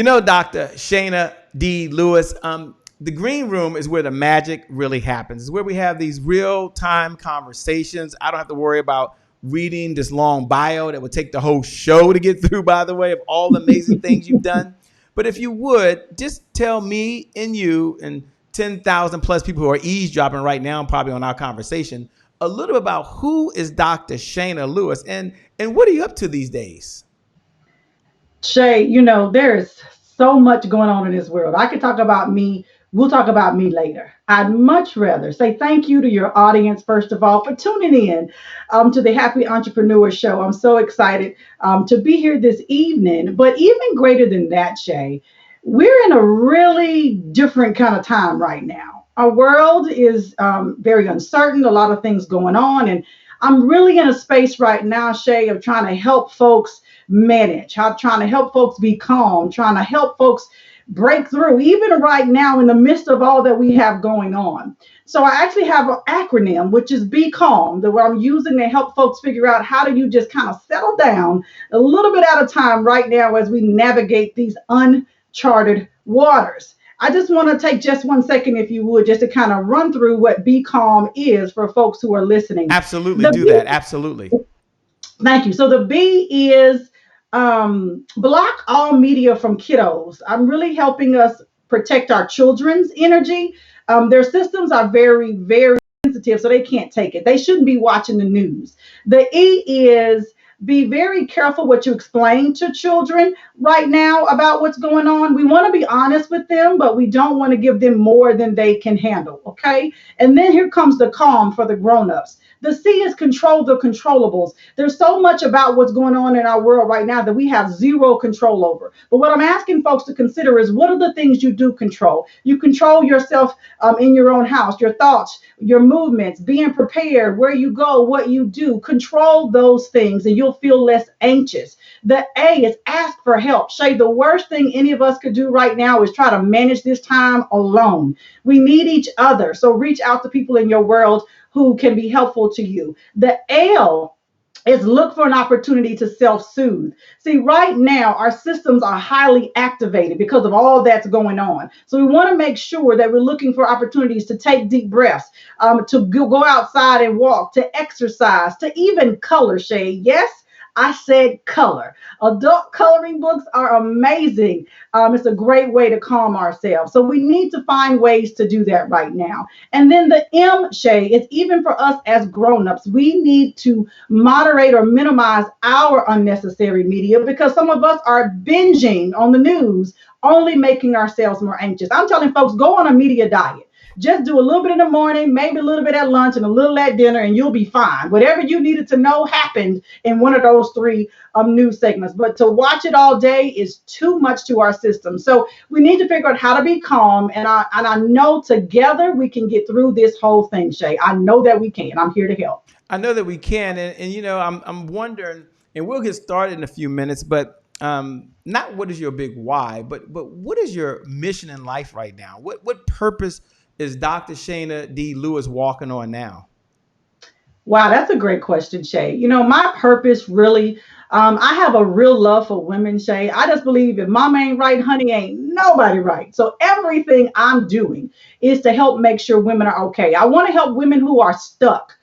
Dr. Shana D. Lewis, the green room is where the magic really happens. It's where we have these real-time conversations. I don't have to worry about reading this long bio that would take the whole show to get through, by the way, of all the amazing things you've done. But if you would, just tell me and you and 10,000 plus people who are eavesdropping right now, probably on our conversation, a little about who is Dr. Shana Lewis and what are you up to these days? Shay, there is so much going on in this world. I could talk about me. We'll talk about me later. I'd much rather say thank you to your audience, first of all, for tuning in to the Happy Entrepreneur Show. I'm so excited to be here this evening. But even greater than that, Shay, we're in a really different kind of time right now. Our world is very uncertain, a lot of things going on. And I'm really in a space right now, Shay, of trying to help folks manage, trying to help folks be calm, trying to help folks break through, even right now in the midst of all that we have going on. So I actually have an acronym, which is Be Calm, that what I'm using to help folks figure out how do you just kind of settle down a little bit at a time right now as we navigate these uncharted waters. I just want to take just 1 second, if you would, just to kind of run through what Be Calm is for folks who are listening. Absolutely. Do that. Absolutely. Thank you. So the B is block all media from kiddos. I'm really helping us protect our children's energy. Their systems are very, very sensitive, so they can't take it. They shouldn't be watching the news. The E is be very careful what you explain to children right now about what's going on. We want to be honest with them, but we don't want to give them more than they can handle, okay? And then here comes the calm for the grown-ups. The C is control the controllables. There's so much about what's going on in our world right now that we have zero control over. But what I'm asking folks to consider is, what are the things you do control? You control yourself in your own house, your thoughts, your movements, being prepared, where you go, what you do. Control those things and you'll feel less anxious. The A is ask for help. Shay, the worst thing any of us could do right now is try to manage this time alone. We need each other. So reach out to people in your world who can be helpful to you. The L is look for an opportunity to self-soothe. See, right now, our systems are highly activated because of all that's going on. So we want to make sure that we're looking for opportunities to take deep breaths, to go outside and walk, to exercise, to even color, Shay. Yes, I said color. Adult coloring books are amazing. It's a great way to calm ourselves. So we need to find ways to do that right now. And then the M, Shay, is even for us as grown-ups, we need to moderate or minimize our unnecessary media because some of us are binging on the news, only making ourselves more anxious. I'm telling folks, go on a media diet. Just do a little bit in the morning, maybe a little bit at lunch and a little at dinner, and you'll be fine. Whatever you needed to know happened in one of those three news segments. But to watch it all day is too much to our system. So we need to figure out how to be calm. And I know together we can get through this whole thing, Shay. I know that we can. I'm here to help. I know that we can. And I'm wondering, and we'll get started in a few minutes, but not what is your big why, but what is your mission in life right now? What purpose is Dr. Shana D. Lewis walking on now? Wow, that's a great question, Shay. My purpose really, I have a real love for women, Shay. I just believe if mama ain't right, honey, ain't nobody right. So everything I'm doing is to help make sure women are okay. I want to help women who are stuck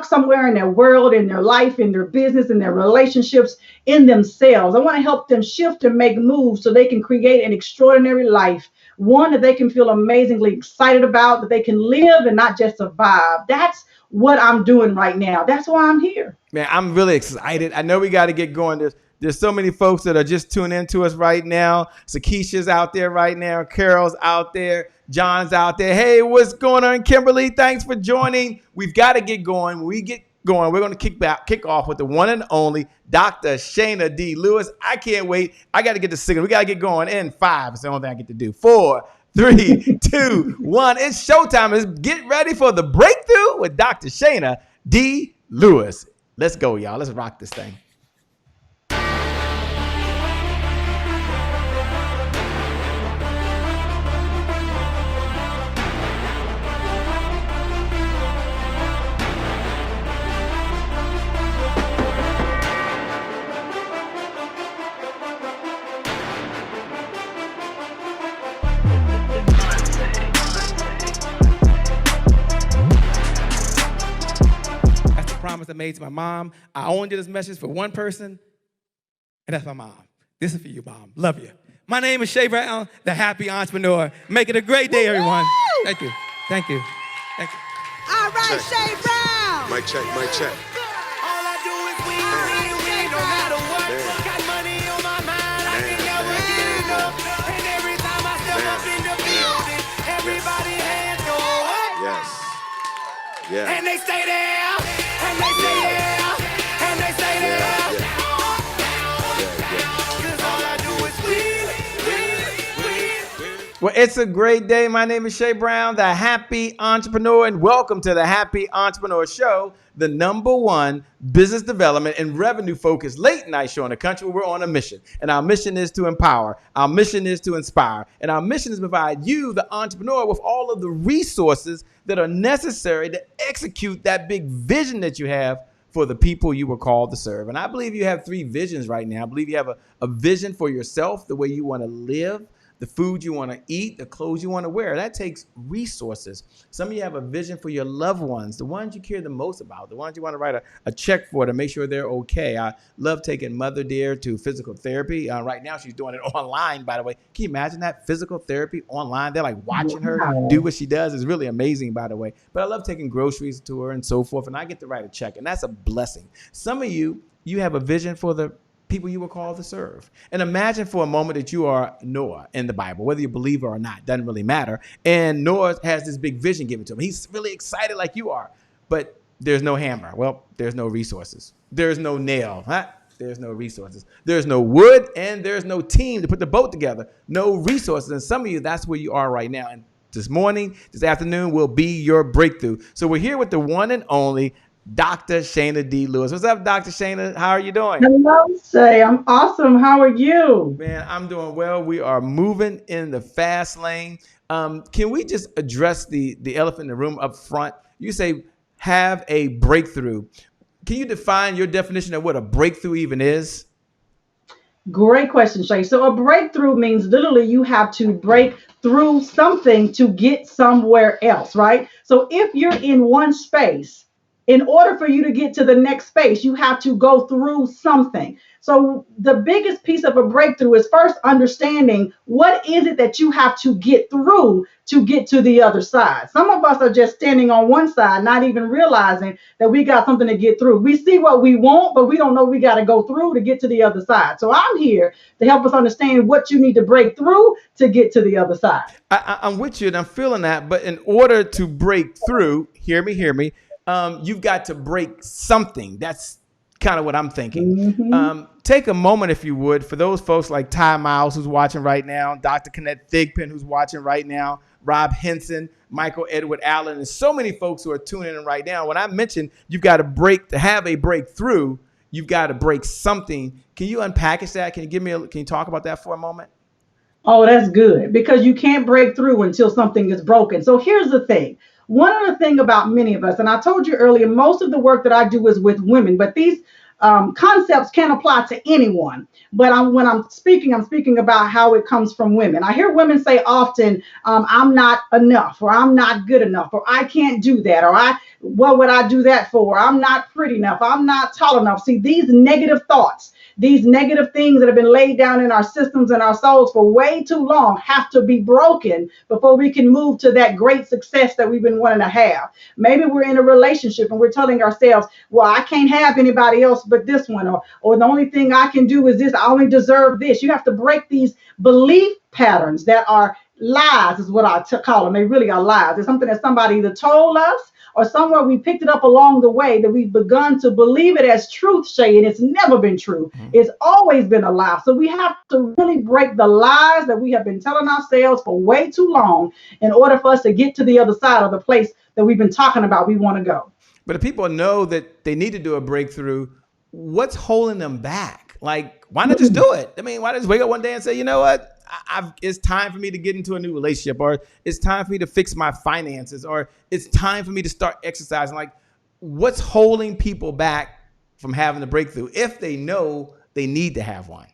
somewhere in their world, in their life, in their business, in their relationships, in themselves. I want to help them shift and make moves so they can create an extraordinary life, one that they can feel amazingly excited about, that they can live and not just survive. That's what I'm doing right now. That's why I'm here. Man, I'm really excited. I know we got to get going. There's so many folks that are just tuning into us right now. Sakisha's out there right now. Carol's out there. John's out there. Hey, what's going on, Kimberly? Thanks for joining. We've got to get going. When we get going, we're going to kick off with the one and only Dr. Shana D. Lewis. I can't wait. I got to get the signal. We got to get going in 5. It's the only thing I get to do. 4, 3, 2, 1. It's showtime. Let's get ready for the breakthrough with Dr. Shana D. Lewis. Let's go, y'all. Let's rock this thing. promise I made to my mom. I only did this message for one person, and that's my mom. This is for you, Mom. Love you. My name is Shay Brown, the happy entrepreneur. Make it a great day, everyone. Thank you. Thank you. Thank you. All right, Shay Brown. Mic check, mic check. All I do is win, no matter what. Got money on my mind, I can never get enough. And every time I step up in the building, everybody hands go up. Yes. Yeah. And they stay there, and they stay there, and they stay there. Cause all I do is win. Well, it's a great day. My name is Shay Brown, the happy entrepreneur, and welcome to the Happy Entrepreneur Show, the #1 business development and revenue focused late night show in the country. We're on a mission, and our mission is to empower. Our mission is to inspire, and our mission is to provide you, the entrepreneur, with all of the resources that are necessary to execute that big vision that you have for the people you were called to serve. And I believe you have 3 visions right now. I believe you have a vision for yourself, the way you want to live, the food you want to eat, the clothes you want to wear. That takes resources. Some of you have a vision for your loved ones, the ones you care the most about, the ones you want to write a check for to make sure they're okay. I love taking Mother Dear to physical therapy. Right now, she's doing it online, by the way. Can you imagine that? Physical therapy online. They're like watching her do what she does. It's really amazing, by the way. But I love taking groceries to her and so forth, and I get to write a check, and that's a blessing. Some of you have a vision for the people you were called to serve. And imagine for a moment that you are Noah in the Bible, whether you believe it or not, doesn't really matter. And Noah has this big vision given to him. He's really excited like you are, but there's no hammer. Well, there's no resources. There's no nail. There's no resources. There's no wood, and there's no team to put the boat together. No resources. And some of you, that's where you are right now. And this morning, this afternoon will be your breakthrough. So we're here with the one and only Dr. Shana D. Lewis. What's up, Dr. Shana? How are you doing? Hello, Shay. I'm awesome. How are you? Man, I'm doing well. We are moving in the fast lane. Can we just address the elephant in the room up front? You say have a breakthrough. Can you define your definition of what a breakthrough even is? Great question, Shay. So a breakthrough means literally you have to break through something to get somewhere else, right? So if you're in one space, in order for you to get to the next space, you have to go through something. So the biggest piece of a breakthrough is first understanding what is it that you have to get through to get to the other side. Some of us are just standing on one side, not even realizing that we got something to get through. We see what we want, but we don't know we got to go through to get to the other side. So I'm here to help us understand what you need to break through to get to the other side. I'm with you and I'm feeling that. But in order to break through, hear me, you've got to break something. That's kind of what I'm thinking. Mm-hmm. Take a moment, if you would, for those folks like Ty Miles, who's watching right now, Dr. Kenneth Thigpen, who's watching right now, Rob Henson, Michael Edward Allen, and so many folks who are tuning in right now. When I mentioned you've got to have a breakthrough, you've got to break something. Can you unpackage that? Can you talk about that for a moment? Oh, that's good, because you can't break through until something is broken. So here's the thing. One other thing about many of us, and I told you earlier, most of the work that I do is with women, but these concepts can apply to anyone. But when I'm speaking about how it comes from women. I hear women say often, I'm not enough, or I'm not good enough, or I can't do that, or what would I do that for? I'm not pretty enough. I'm not tall enough. See, these negative thoughts, these negative things that have been laid down in our systems and our souls for way too long have to be broken before we can move to that great success that we've been wanting to have. Maybe we're in a relationship and we're telling ourselves, well, I can't have anybody else but this one, or the only thing I can do is this. I only deserve this. You have to break these belief patterns that are lies, is what I call them. They really are lies. It's something that somebody either told us or somewhere we picked it up along the way that we've begun to believe it as truth, Shay, and it's never been true. It's always been a lie. So we have to really break the lies that we have been telling ourselves for way too long in order for us to get to the other side of the place that we've been talking about we want to go. But if people know that they need to do a breakthrough, what's holding them back? Like, why not just do it? I mean, why not just wake up one day and say, you know what? It's time for me to get into a new relationship, or it's time for me to fix my finances, or it's time for me to start exercising. Like, what's holding people back from having a breakthrough if they know they need to have one?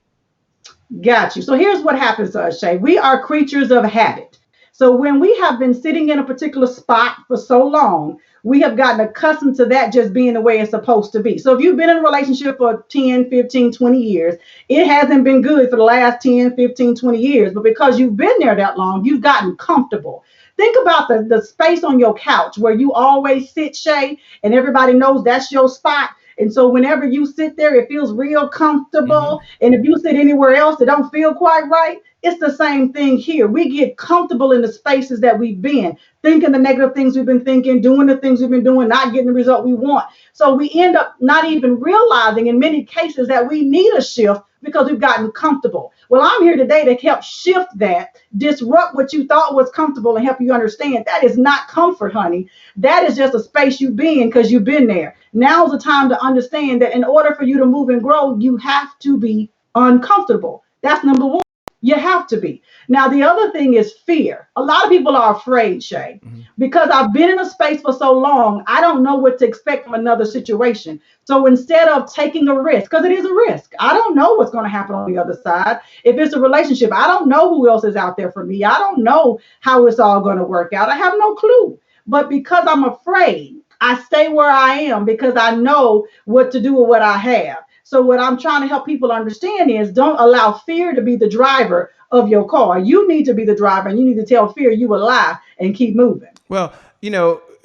Got you. So here's what happens to us, Shay. We are creatures of habit. So when we have been sitting in a particular spot for so long, we have gotten accustomed to that just being the way it's supposed to be. So if you've been in a relationship for 10, 15, 20 years, it hasn't been good for the last 10, 15, 20 years. But because you've been there that long, you've gotten comfortable. Think about the space on your couch where you always sit, Shay, and everybody knows that's your spot. And so whenever you sit there, it feels real comfortable. And if you sit anywhere else, it don't feel quite right. It's the same thing here. We get comfortable in the spaces that we've been, thinking the negative things we've been thinking, doing the things we've been doing, not getting the result we want. So we end up not even realizing in many cases that we need a shift because we've gotten comfortable. Well, I'm here today to help shift that, disrupt what you thought was comfortable and help you understand that is not comfort, honey. That is just a space you've been because you've been there. Now's the time to understand that in order for you to move and grow, you have to be uncomfortable. That's number one. You have to be. Now, the other thing is fear. A lot of people are afraid, Shay, because I've been in a space for so long, I don't know what to expect from another situation. So instead of taking a risk, because it is a risk, I don't know what's going to happen on the other side. If it's a relationship, I don't know who else is out there for me. I don't know how it's all going to work out. I have no clue. But because I'm afraid, I stay where I am because I know what to do with what I have. So what I'm trying to help people understand is don't allow fear to be the driver of your car. You need to be the driver, and you need to tell fear you a lie and keep moving. Well,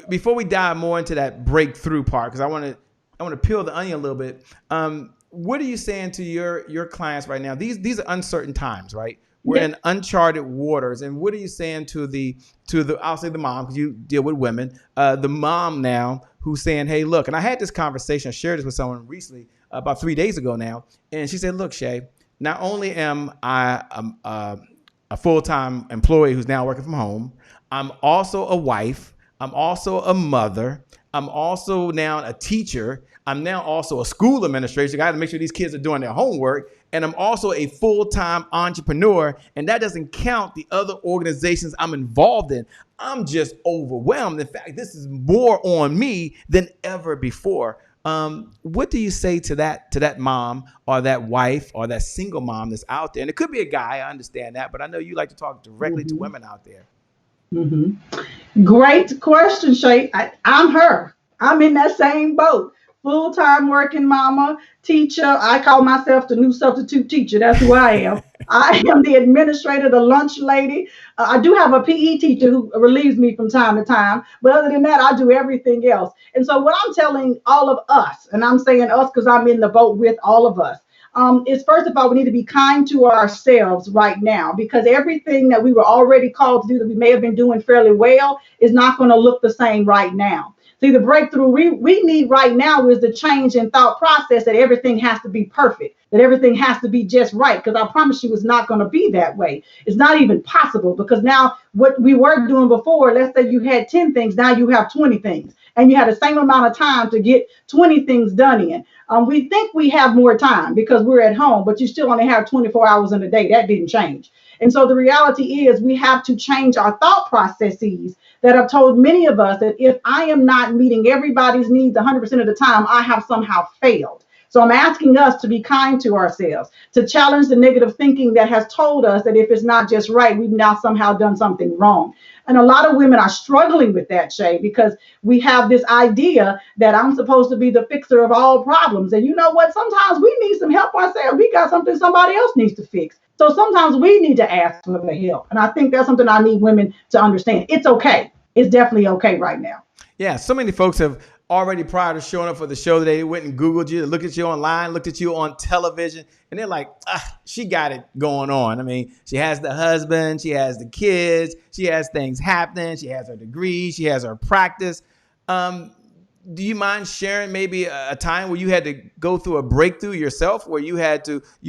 before we dive more into that breakthrough part, because I want to peel the onion a little bit. What are you saying to your clients right now? These are uncertain times, right? We're in uncharted waters. And what are you saying to the I'll say the mom, because you deal with women, the mom now who's saying, hey, look, and I had this conversation, I shared this with someone recently, about 3 days ago now. And she said, look, Shay, not only am I a full-time employee who's now working from home, I'm also a wife. I'm also a mother. I'm also now a teacher. I'm now also a school administrator. I got to make sure these kids are doing their homework. And I'm also a full-time entrepreneur. And that doesn't count the other organizations I'm involved in. I'm just overwhelmed. In fact, this is more on me than ever before. What do you say to that mom or that wife or that single mom that's out there? And it could be a guy, I understand that, but I know you like to talk directly to women out there. Great question, Shay. I'm her. I'm in that same boat. Full-time working mama, teacher. I call myself the new substitute teacher. That's who I am. I am the administrator, the lunch lady. I do have a PE teacher who relieves me from time to time. But other than that, I do everything else. And so what I'm telling all of us, and I'm saying us because I'm in the boat with all of us, is first of all, we need to be kind to ourselves right now, because everything that we were already called to do that we may have been doing fairly well is not going to look the same right now. See, the breakthrough we need right now is the change in thought process that everything has to be perfect, that everything has to be just right. Because I promise you, it's not going to be that way. It's not even possible, because now what we were doing before, let's say you had 10 things, now you have 20 things, and you had the same amount of time to get 20 things done in. We think we have more time because we're at home, but you still only have 24 hours in a day. That didn't change. And so the reality is we have to change our thought processes that have told many of us that if I am not meeting everybody's needs 100% of the time, I have somehow failed. So I'm asking us to be kind to ourselves, to challenge the negative thinking that has told us that if it's not just right, we've now somehow done something wrong. And a lot of women are struggling with that, Shay, because we have this idea that I'm supposed to be the fixer of all problems. And you know what? Sometimes we need some help ourselves. We got something somebody else needs to fix. So sometimes we need to ask for the help. And I think that's something I need women to understand. It's okay. It's definitely okay right now. Yeah, so many folks have already, prior to showing up for the show today, went and Googled you, looked at you online, looked at you on television, and they're like, she got it going on. I mean, she has the husband, she has the kids, she has things happening, she has her degree, she has her practice. Do you mind sharing maybe a time where you had to go through a breakthrough yourself, where you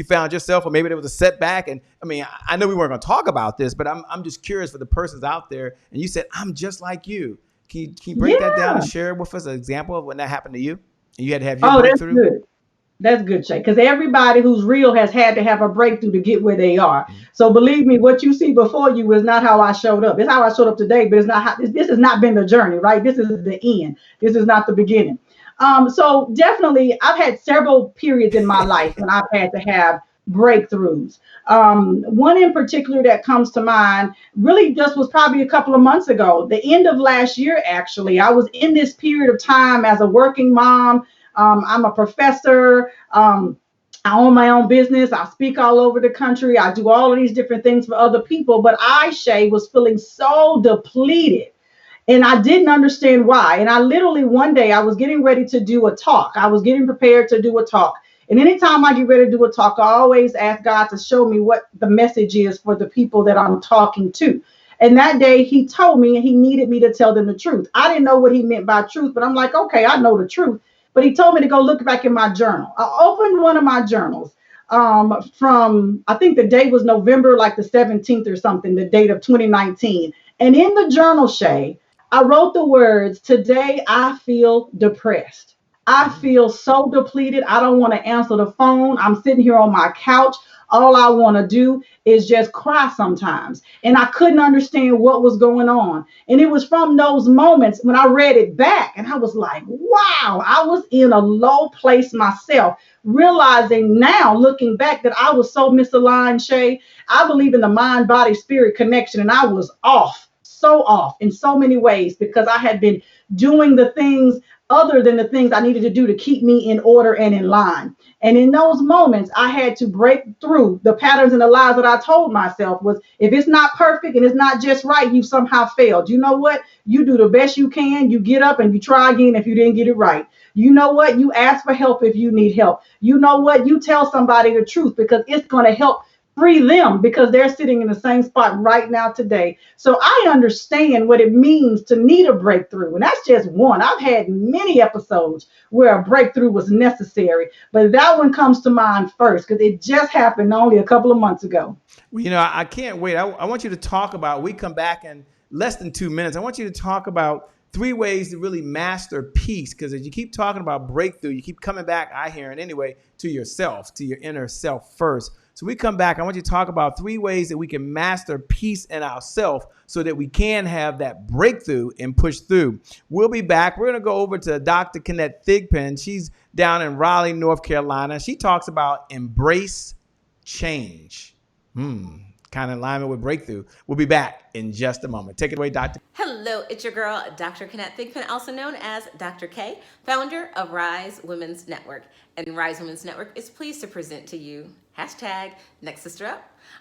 found yourself, or maybe there was a setback? And I mean, I know we weren't going to talk about this, but I'm just curious for the persons out there. And you said, I'm just like you. Can you break that down and share with us an example of when that happened to you? And you had to have your breakthrough? That's good. That's good, Shay, because everybody who's real has had to have a breakthrough to get where they are. So believe me, what you see before you is not how I showed up. It's how I showed up today, but it's not how. This has not been the journey, right? This is the end. This is not the beginning. So definitely, I've had several periods in my life when I've had to have breakthroughs. One in particular that comes to mind really just was probably a couple of months ago, the end of last year, actually. I was in this period of time as a working mom. I'm a professor. I own my own business. I speak all over the country. I do all of these different things for other people. But I, Shay, was feeling so depleted. And I didn't understand why. And I literally one day I was getting ready to do a talk. I was getting prepared to do a talk. And anytime I get ready to do a talk, I always ask God to show me what the message is for the people that I'm talking to. And that day he told me he needed me to tell them the truth. I didn't know what he meant by truth, but I'm like, okay, I know the truth. But he told me to go look back in my journal. I opened one of my journals from, I think the date was November, like the 17th or something, the date of 2019. And in the journal, Shay, I wrote the words, today I feel depressed. I feel so depleted. I don't want to answer the phone. I'm sitting here on my couch. All I want to do is just cry sometimes. And I couldn't understand what was going on. And it was from those moments when I read it back and I was like, wow, I was in a low place myself, realizing now looking back that I was so misaligned, Shay. I believe in the mind, body, spirit connection, and I was off, so off in so many ways because I had been doing the things other than the things I needed to do to keep me in order and in line. And in those moments, I had to break through the patterns and the lies that I told myself was, if it's not perfect and it's not just right, you somehow failed. You know what? You do the best you can. You get up and you try again if you didn't get it right. You know what? You ask for help if you need help. You know what? You tell somebody the truth because it's going to help free them because they're sitting in the same spot right now today. So I understand what it means to need a breakthrough. And that's just one. I've had many episodes where a breakthrough was necessary, but that one comes to mind first because it just happened only a couple of months ago. Well, I can't wait. I want you to talk about, we come back in less than 2 minutes. I want you to talk about 3 ways to really master peace. Because as you keep talking about breakthrough, you keep coming back, I hear it anyway, to yourself, to your inner self first. So we come back, I want you to talk about 3 ways that we can master peace in ourselves so that we can have that breakthrough and push through. We'll be back. We're going to go over to Dr. Kenneth Thigpen. She's down in Raleigh, North Carolina. She talks about embrace change. Kind of alignment with breakthrough. We'll be back in just a moment. Take it away, Dr. Hello, it's your girl, Dr. Kenneth Thigpen, also known as Dr. K, founder of Rise Women's Network. And Rise Women's Network is pleased to present to you #NextSisterUp.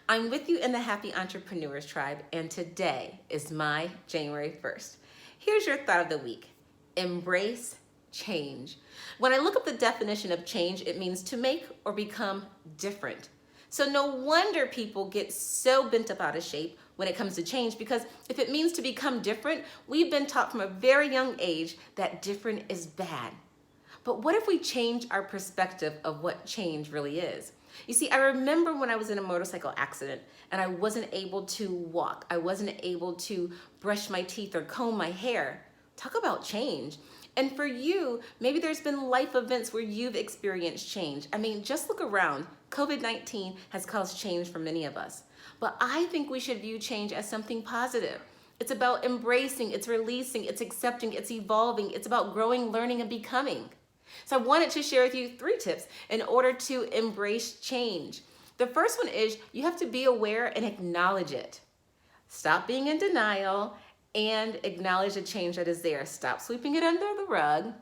I'm with you in the Happy Entrepreneurs Tribe, and today is my January 1st. Here's your thought of the week. Embrace change. When I look up the definition of change, it means to make or become different. So no wonder people get so bent up out of shape when it comes to change, because if it means to become different, we've been taught from a very young age that different is bad. But what if we change our perspective of what change really is? You see, I remember when I was in a motorcycle accident and I wasn't able to walk. I wasn't able to brush my teeth or comb my hair. Talk about change. And for you, maybe there's been life events where you've experienced change. I mean, just look around. COVID-19 has caused change for many of us. But I think we should view change as something positive. It's about embracing, it's releasing, it's accepting, it's evolving. It's about growing, learning, and becoming. So I wanted to share with you 3 tips in order to embrace change. The first one is you have to be aware and acknowledge it. Stop being in denial and acknowledge the change that is there. Stop sweeping it under the rug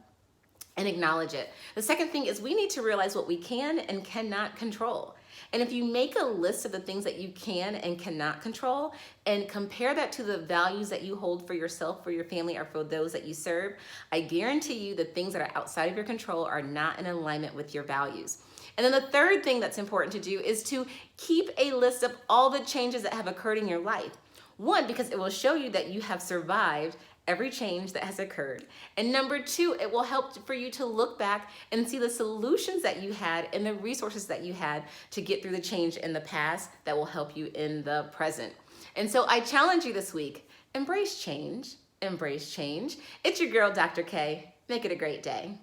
and acknowledge it. The second thing is we need to realize what we can and cannot control. And if you make a list of the things that you can and cannot control and compare that to the values that you hold for yourself, for your family, or for those that you serve, I guarantee you the things that are outside of your control are not in alignment with your values. And then the third thing that's important to do is to keep a list of all the changes that have occurred in your life. One, because it will show you that you have survived every change that has occurred. And number 2, it will help for you to look back and see the solutions that you had and the resources that you had to get through the change in the past that will help you in the present. And so I challenge you this week, embrace change, embrace change. It's your girl, Dr. K. Make it a great day.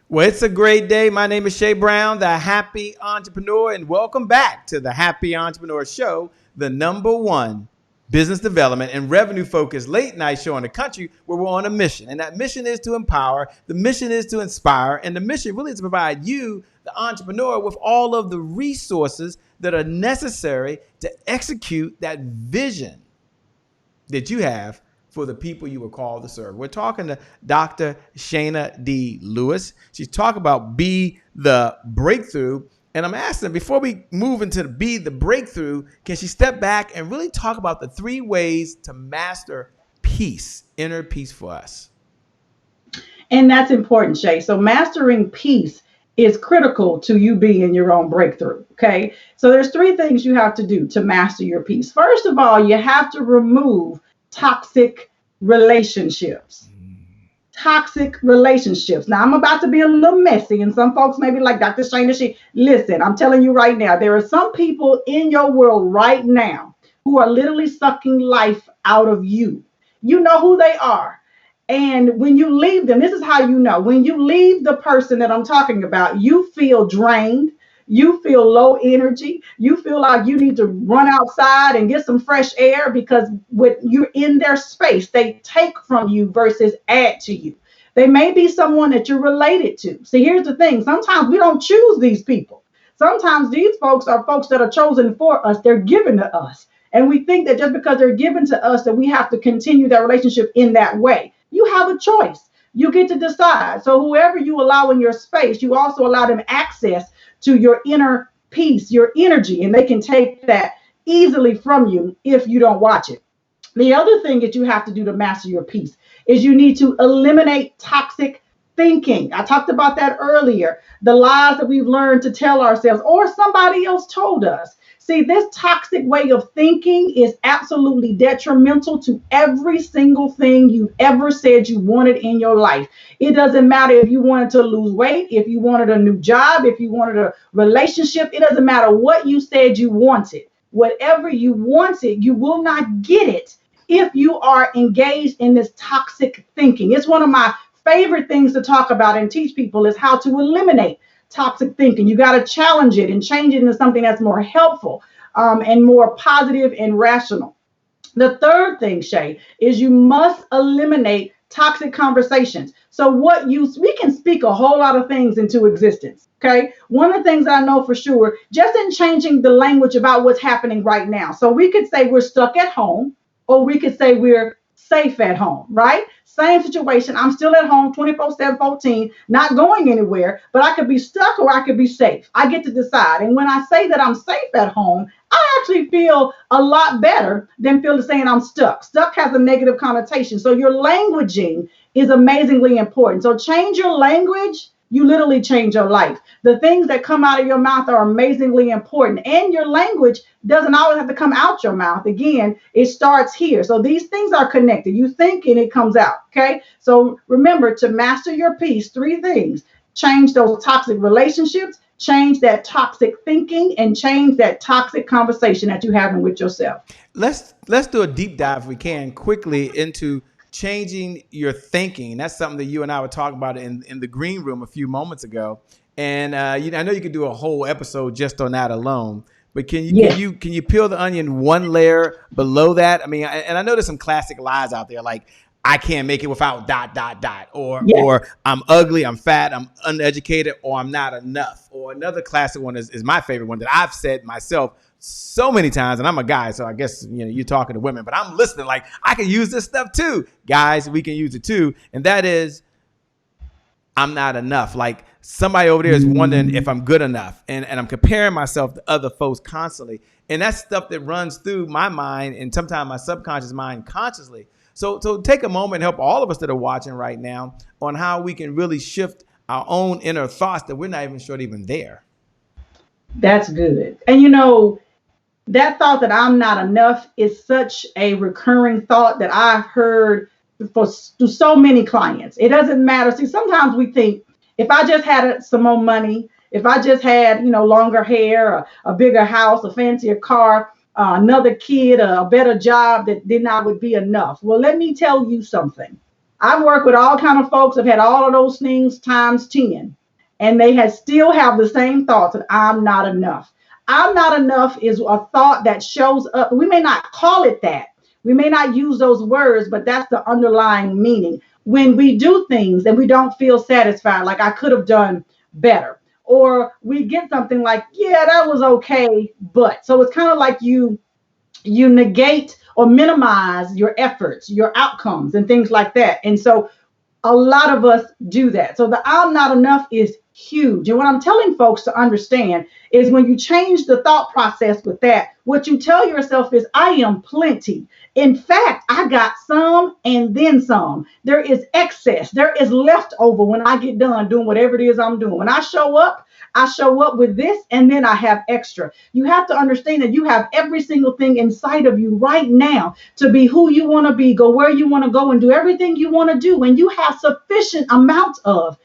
Well, it's a great day. My name is Shay Brown, the Happy Entrepreneur, and welcome back to the Happy Entrepreneur Show, the #1 business development and revenue focused late night show in the country where we're on a mission. And that mission is to empower. The mission is to inspire. And the mission really is to provide you the entrepreneur with all of the resources that are necessary to execute that vision that you have for the people you were called to serve. We're talking to Dr. Shana D. Lewis. She's talking about Be the Breakthrough. And I'm asking, before we move into the Be the Breakthrough, can she step back and really talk about the 3 ways to master peace, inner peace for us? And that's important, Shay. So mastering peace is critical to you being your own breakthrough. Okay. So there's 3 things you have to do to master your peace. First of all, you have to remove toxic relationships. Toxic relationships. Now, I'm about to be a little messy, and some folks may be like, Dr. Shana, listen, I'm telling you right now, there are some people in your world right now who are literally sucking life out of you. You know who they are. And when you leave them, this is how you know. When you leave the person that I'm talking about, you feel drained. You feel low energy. You feel like you need to run outside and get some fresh air, because when you're in their space, they take from you versus add to you. They may be someone that you're related to. See, here's the thing. Sometimes we don't choose these people. Sometimes these folks are folks that are chosen for us. They're given to us. And we think that just because they're given to us that we have to continue that relationship in that way. You have a choice. You get to decide. So whoever you allow in your space, you also allow them access to your inner peace, your energy, and they can take that easily from you if you don't watch it. The other thing that you have to do to master your peace is you need to eliminate toxic thinking. I talked about that earlier. The lies that we've learned to tell ourselves or somebody else told us. See, this toxic way of thinking is absolutely detrimental to every single thing you've ever said you wanted in your life. It doesn't matter if you wanted to lose weight, if you wanted a new job, if you wanted a relationship. It doesn't matter what you said you wanted. Whatever you wanted, you will not get it if you are engaged in this toxic thinking. It's one of my favorite things to talk about and teach people is how to eliminate toxic thinking. You got to challenge it and change it into something that's more helpful and more positive and rational. The third thing, Shay, is you must eliminate toxic conversations. So we can speak a whole lot of things into existence. Okay. One of the things I know for sure, just in changing the language about what's happening right now. So we could say we're stuck at home, or we could say we're safe at home, right? Same situation. I'm still at home 24/7, 14, not going anywhere, but I could be stuck or I could be safe. I get to decide. And when I say that I'm safe at home, I actually feel a lot better than saying I'm stuck. Stuck has a negative connotation. So your languaging is amazingly important. So change your language. You literally change your life. The things that come out of your mouth are amazingly important. And your language doesn't always have to come out your mouth. Again, it starts here. So these things are connected. You think and it comes out. Okay. So remember, to master your peace, 3 things: change those toxic relationships, change that toxic thinking, and change that toxic conversation that you're having with yourself. Let's do a deep dive, if we can, quickly into changing your thinking. That's something that you and I were talking about in the green room a few moments ago. And I know you could do a whole episode just on that alone. But can you peel the onion one layer below that? I mean, and I know there's some classic lies out there like, I can't make it without ... or I'm ugly, I'm fat, I'm uneducated, or I'm not enough. Or another classic one is my favorite one that I've said myself so many times, and I'm a guy, so I guess you're talking to women, but I'm listening like, I can use this stuff too. Guys, we can use it too. And that is, I'm not enough. Like, somebody over there is wondering if I'm good enough. And I'm comparing myself to other folks constantly. And that's stuff that runs through my mind and sometimes my subconscious mind consciously. So take a moment and help all of us that are watching right now on how we can really shift our own inner thoughts that we're not even sure even there. That's good. And that thought that I'm not enough is such a recurring thought that I've heard through so many clients. It doesn't matter. See, sometimes we think, if I just had some more money, if I just had, longer hair, a bigger house, a fancier car, another kid, a better job, then I would be enough. Well, let me tell you something. I've worked with all kind of folks. I've had all of those things times 10, and they still have the same thoughts that I'm not enough. I'm not enough is a thought that shows up. We may not call it that. We may not use those words, but that's the underlying meaning. When we do things and we don't feel satisfied, like I could have done better, or we get something like, yeah, that was okay, but. So it's kind of like you negate or minimize your efforts, your outcomes, and things like that. And so a lot of us do that. So the I'm not enough is huge. And what I'm telling folks to understand is when you change the thought process with that, what you tell yourself is, I am plenty. In fact, I got some and then some. There is excess. There is leftover when I get done doing whatever it is I'm doing. When I show up with this and then I have extra. You have to understand that you have every single thing inside of you right now to be who you want to be, go where you want to go, and do everything you want to do. And you have sufficient amounts of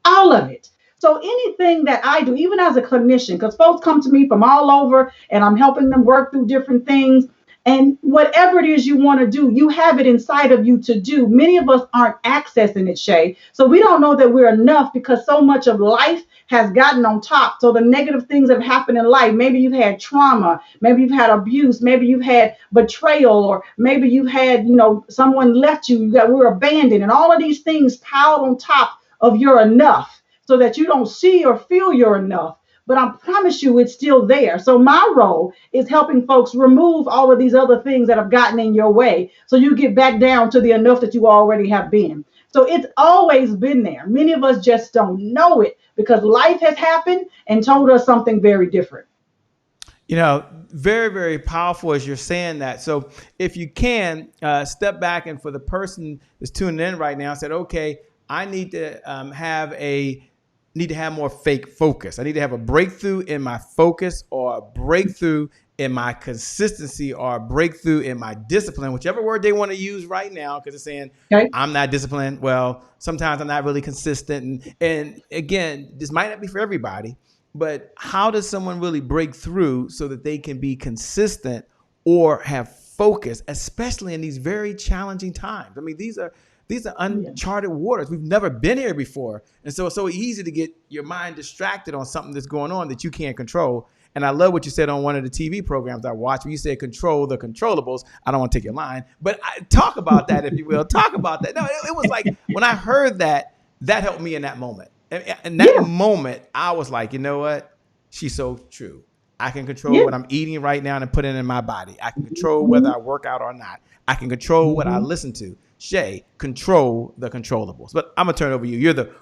all of it. So anything that I do, even as a clinician, because folks come to me from all over and I'm helping them work through different things. And whatever it is you want to do, you have it inside of you to do. Many of us aren't accessing it, Shay. So we don't know that we're enough because so much of life has gotten on top. So the negative things that have happened in life, maybe you've had trauma, maybe you've had abuse, maybe you've had betrayal, or maybe you've had, someone left you, we were abandoned, and all of these things piled on top of your enough so that you don't see or feel you're enough. But I promise you it's still there. So my role is helping folks remove all of these other things that have gotten in your way so you get back down to the enough that you already have been. So it's always been there. Many of us just don't know it because life has happened and told us something very different. Very, very powerful as you're saying that. So if you can step back, and for the person that's tuning in right now said, okay, I need to have more fake focus. I need to have a breakthrough in my focus, or a breakthrough in my consistency, or a breakthrough in my discipline, whichever word they want to use right now, because it's saying, okay, I'm not disciplined. Well, sometimes I'm not really consistent. And again, this might not be for everybody, but how does someone really break through so that they can be consistent or have focus, especially in these very challenging times? I mean, these are uncharted waters. We've never been here before. And so it's so easy to get your mind distracted on something that's going on that you can't control. And I love what you said on one of the TV programs I watched, where you said control the controllables. I don't want to take your line, but talk about that, if you will. Talk about that. No, it was like, when I heard that helped me in that moment. In that moment, I was like, you know what? She's so true. I can control what I'm eating right now and put it in my body. I can control whether I work out or not. I can control what I listen to. Shay, control the controllables. But I'm gonna turn it over to you.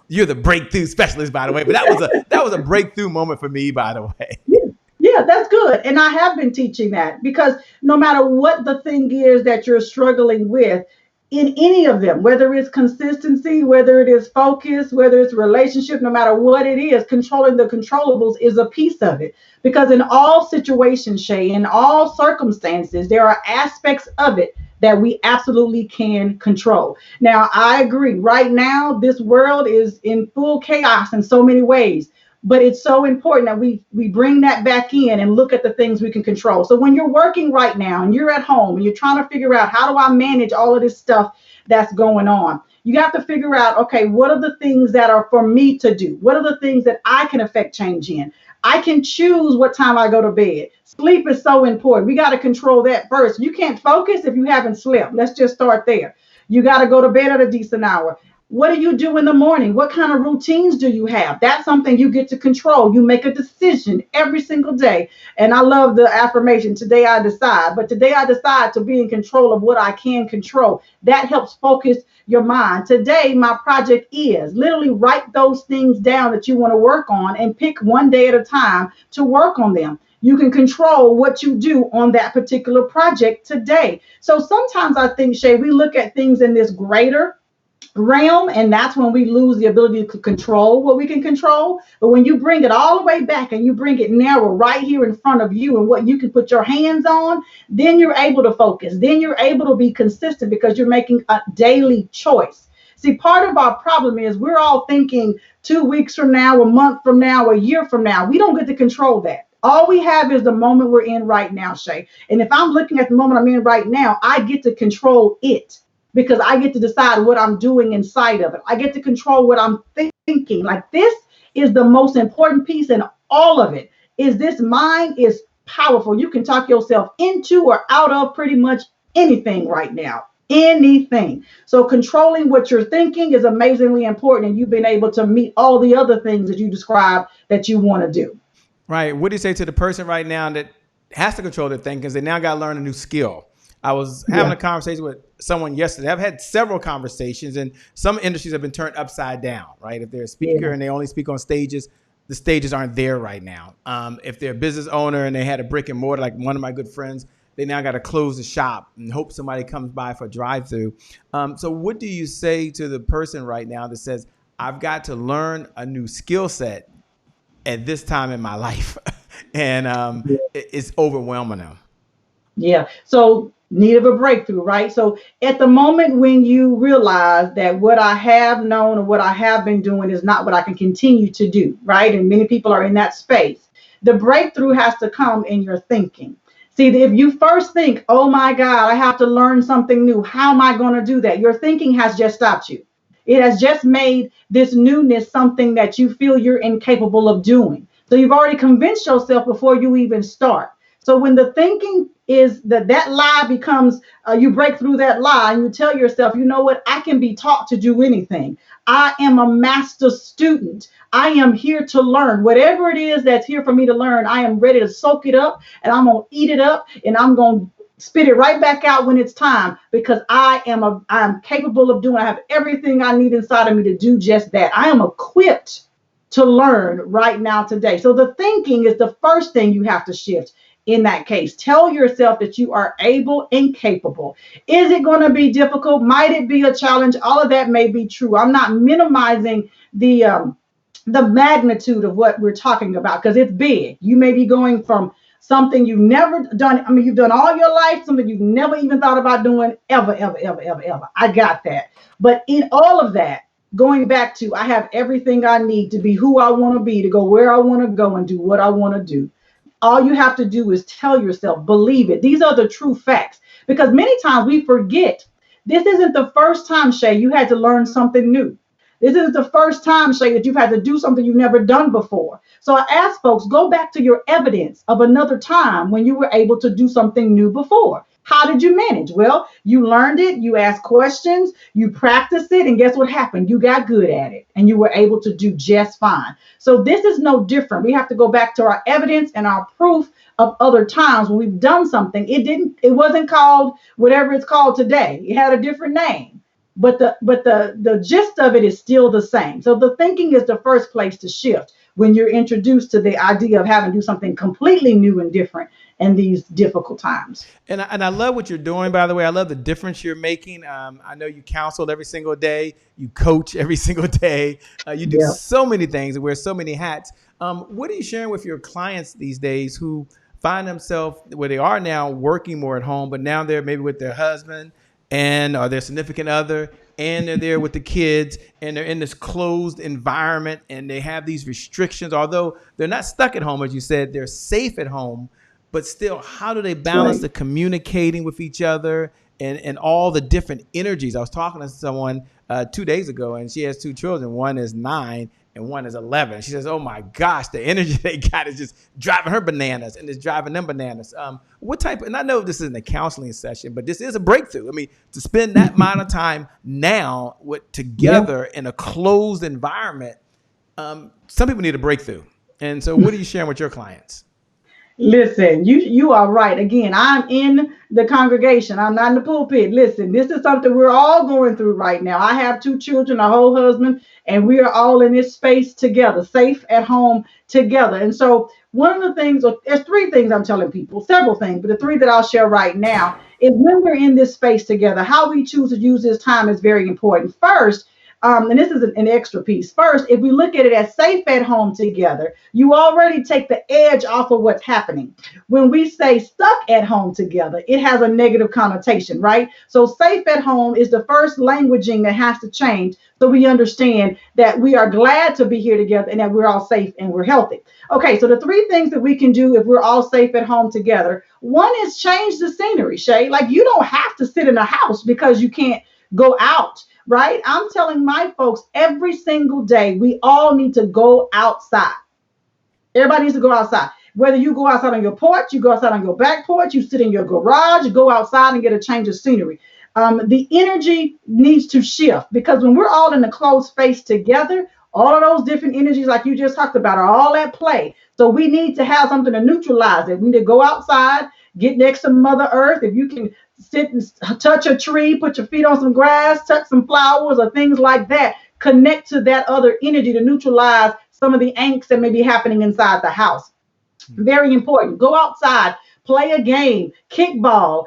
You're the breakthrough specialist, by the way. But that was a breakthrough moment for me, by the way. Yeah, that's good. And I have been teaching that, because no matter what the thing is that you're struggling with, in any of them, whether it's consistency, whether it is focus, whether it's relationship, no matter what it is, controlling the controllables is a piece of it. Because in all situations, Shay, in all circumstances, there are aspects of it that we absolutely can control. Now, I agree. Right now, this world is in full chaos in so many ways. But it's so important that we bring that back in and look at the things we can control. So when you're working right now and you're at home and you're trying to figure out, how do I manage all of this stuff that's going on? You have to figure out, okay, what are the things that are for me to do? What are the things that I can affect change in? I can choose what time I go to bed. Sleep is so important. We got to control that first. You can't focus if you haven't slept. Let's just start there. You got to go to bed at a decent hour. What do you do in the morning? What kind of routines do you have? That's something you get to control. You make a decision every single day. And I love the affirmation, today I decide. But today I decide to be in control of what I can control. That helps focus your mind. Today, my project is literally write those things down that you want to work on and pick one day at a time to work on them. You can control what you do on that particular project today. So sometimes I think, Shay, we look at things in this greater realm, and that's when we lose the ability to control what we can control. But when you bring it all the way back and you bring it narrow right here in front of you and what you can put your hands on, then you're able to focus. Then you're able to be consistent because you're making a daily choice. See, part of our problem is we're all thinking 2 weeks from now, a month from now, a year from now. We don't get to control that. All we have is the moment we're in right now, Shay. And if I'm looking at the moment I'm in right now, I get to control it, because I get to decide what I'm doing inside of it. I get to control what I'm thinking. Like, this is the most important piece in all of it, is this mind is powerful. You can talk yourself into or out of pretty much anything right now. Anything. So controlling what you're thinking is amazingly important, and you've been able to meet all the other things that you described that you want to do. Right. What do you say to the person right now that has to control their thinking because they now got to learn a new skill? I was having Yeah. a conversation with someone yesterday. I've had several conversations, and some industries have been turned upside down, right? If they're a speaker Yeah. and they only speak on stages, the stages aren't there right now. If they're a business owner and they had a brick and mortar, like one of my good friends, they now got to close the shop and hope somebody comes by for a drive-through. So what do you say to the person right now that says, I've got to learn a new skill set at this time in my life, and it's overwhelming them? Yeah. So need of a breakthrough, right? So at the moment when you realize that what I have known or what I have been doing is not what I can continue to do, right? And many people are in that space. The breakthrough has to come in your thinking. See, if you first think, oh my God, I have to learn something new. How am I going to do that? Your thinking has just stopped you. It has just made this newness something that you feel you're incapable of doing. So you've already convinced yourself before you even start. So when the thinking is that lie becomes, you break through that lie and you tell yourself, you know what, I can be taught to do anything. I am a master student. I am here to learn. Whatever it is that's here for me to learn, I am ready to soak it up, and I'm going to eat it up, and I'm going to spit it right back out when it's time, because I am capable of doing, I have everything I need inside of me to do just that. I am equipped to learn right now today. So the thinking is the first thing you have to shift. In that case, tell yourself that you are able and capable. Is it going to be difficult? Might it be a challenge? All of that may be true. I'm not minimizing the magnitude of what we're talking about, because it's big. You may be going from something you've never done. I mean, you've done all your life, something you've never even thought about doing ever, ever, ever, ever, ever. I got that. But in all of that, going back to, I have everything I need to be who I want to be, to go where I want to go and do what I want to do. All you have to do is tell yourself, believe it. These are the true facts. Because many times we forget, this isn't the first time, Shay, you had to learn something new. This isn't the first time, Shay, that you've had to do something you've never done before. So I ask folks, go back to your evidence of another time when you were able to do something new before. How did you manage? Well, you learned it, you asked questions, you practiced it, and guess what happened? You got good at it, and you were able to do just fine. So this is no different. We have to go back to our evidence and our proof of other times when we've done something. It wasn't called whatever it's called today. It had a different name. But the gist of it is still the same. So the thinking is the first place to shift when you're introduced to the idea of having to do something completely new and different in these difficult times. And I love what you're doing, by the way. I love the difference you're making. I know you counsel every single day. You coach every single day. You do Yeah. so many things and wear so many hats. What are you sharing with your clients these days who find themselves where they are now working more at home, but now they're maybe with their husband and or their significant other, and they're there with the kids, and they're in this closed environment, and they have these restrictions. Although they're not stuck at home, as you said, they're safe at home, but still, how do they balance Right. the communicating with each other and all the different energies? I was talking to someone 2 days ago, and she has two children. One is 9 and one is 11. She says, oh my gosh, the energy they got is just driving her bananas, and it's driving them bananas. What type, and I know this isn't a counseling session, but this is a breakthrough. I mean, to spend that amount of time now together in a closed environment, some people need a breakthrough. And so what are you sharing with your clients? Listen, you are right. Again, I'm in the congregation. I'm not in the pulpit. Listen, this is something we're all going through right now. I have two children, a whole husband, and we are all in this space together, safe at home together. And so one of the things, there's three things I'm telling people, several things, but the three that I'll share right now is when we're in this space together, how we choose to use this time is very important. First, and this is an extra piece. First, if we look at it as safe at home together, you already take the edge off of what's happening. When we say stuck at home together, it has a negative connotation, right? So safe at home is the first languaging that has to change, so we understand that we are glad to be here together and that we're all safe and we're healthy. Okay, so the three things that we can do if we're all safe at home together. One is change the scenery, Shay. Like, you don't have to sit in a house because you can't go out. Right? I'm telling my folks every single day, we all need to go outside. Everybody needs to go outside. Whether you go outside on your porch, you go outside on your back porch, you sit in your garage, go outside and get a change of scenery. the energy needs to shift, because when we're all in a closed space together, all of those different energies, like you just talked about, are all at play. So we need to have something to neutralize it. We need to go outside, get next to Mother Earth. If you can sit and touch a tree, put your feet on some grass, touch some flowers or things like that, connect to that other energy to neutralize some of the angst that may be happening inside the house. Very important. Go outside, play a game, kickball.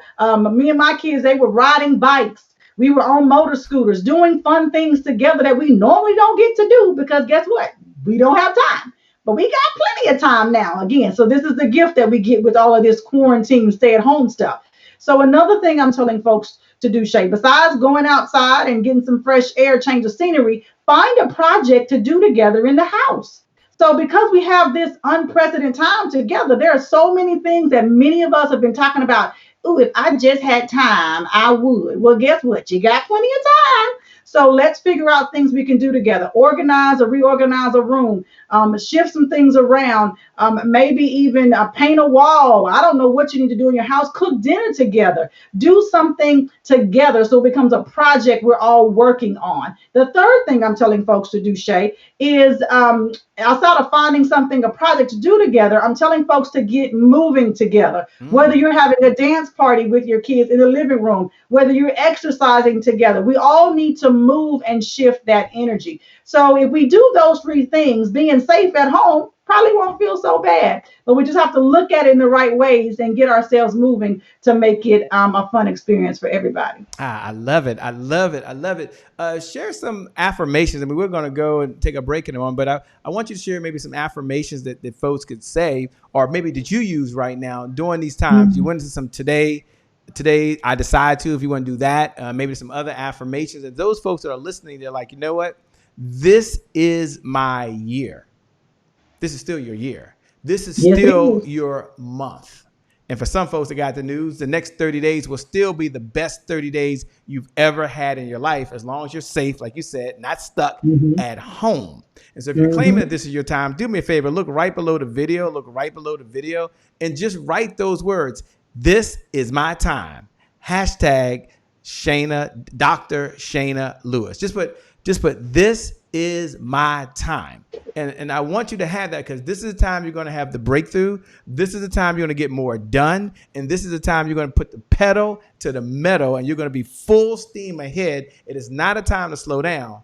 Me and my kids, they were riding bikes. We were on motor scooters, doing fun things together that we normally don't get to do, because guess what? We don't have time. But we got plenty of time now again. So this is the gift that we get with all of this quarantine, stay at home stuff. So another thing I'm telling folks to do, Shay, besides going outside and getting some fresh air, change of scenery, find a project to do together in the house. So because we have this unprecedented time together, there are so many things that many of us have been talking about. Ooh, if I just had time, I would. Well, guess what? You got plenty of time. So let's figure out things we can do together. Organize or reorganize a room, shift some things around, maybe even paint a wall. I don't know what you need to do in your house. Cook dinner together. Do something together so it becomes a project we're all working on. The third thing I'm telling folks to do, Shay, is outside of finding something, a project to do together, I'm telling folks to get moving together. Whether you're having a dance party with your kids in the living room, whether you're exercising together, we all need to move and shift that energy. So if we do those three things, being safe at home probably won't feel so bad, but we just have to look at it in the right ways and get ourselves moving to make it a fun experience for everybody. I love it. I love it. I love it. Share some affirmations. I mean, we're going to go and take a break in a moment, but I want you to share maybe some affirmations that folks could say, or maybe that you use right now during these times. You went into some today, I decide to, if you want to do that, maybe some other affirmations. And those folks that are listening, they're like, you know what? This is my year. This is still your year. This is still your month. And for some folks that got the news, the next 30 days will still be the best 30 days you've ever had in your life, as long as you're safe, like you said, not stuck at home. And so if you're claiming that this is your time, do me a favor, look right below the video, and just write those words. This is my time. Hashtag Shana, Dr. Shana Lewis. Just put this is my time. And I want you to have that, because this is the time you're going to have the breakthrough. This is the time you're going to get more done. And this is the time you're going to put the pedal to the metal, and you're going to be full steam ahead. It is not a time to slow down,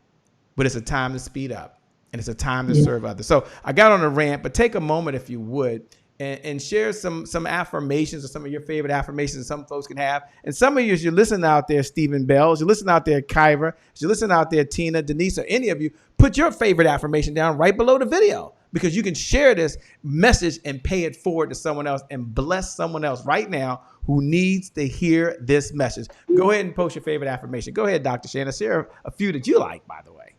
but it's a time to speed up, and it's a time to serve others. So I got on a rant, but take a moment, if you would, and share some affirmations, or some of your favorite affirmations that some folks can have. And some of you, as you're listening out there, Stephen Bells, you're listening out there, Kyra, as you're listening out there, Tina, Denise, or any of you, put your favorite affirmation down right below the video, because you can share this message and pay it forward to someone else and bless someone else right now who needs to hear this message. Go ahead and post your favorite affirmation. Go ahead, Dr. Shana, share a few that you like, by the way.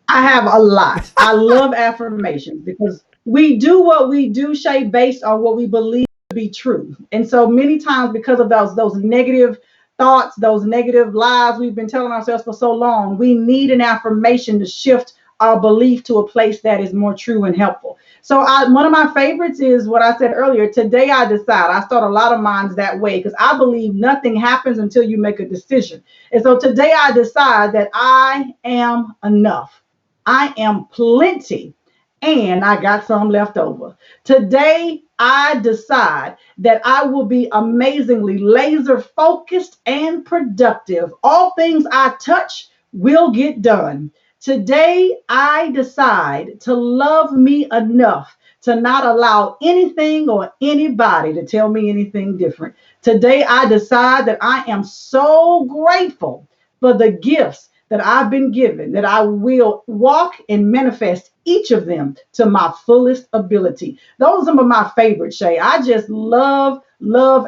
I have a lot. I love affirmations because we do what we do, Shay, based on what we believe to be true. And so many times, because of those negative thoughts, those negative lies we've been telling ourselves for so long, we need an affirmation to shift our belief to a place that is more true and helpful. So one of my favorites is what I said earlier. Today I decide. I start a lot of mine that way, because I believe nothing happens until you make a decision. And so today I decide that I am enough. I am plenty, and I got some left over. Today, I decide that I will be amazingly laser focused and productive. All things I touch will get done. Today, I decide to love me enough to not allow anything or anybody to tell me anything different. Today, I decide that I am so grateful for the gifts that I've been given, that I will walk and manifest each of them to my fullest ability. Those are some of my favorites, Shay. I just love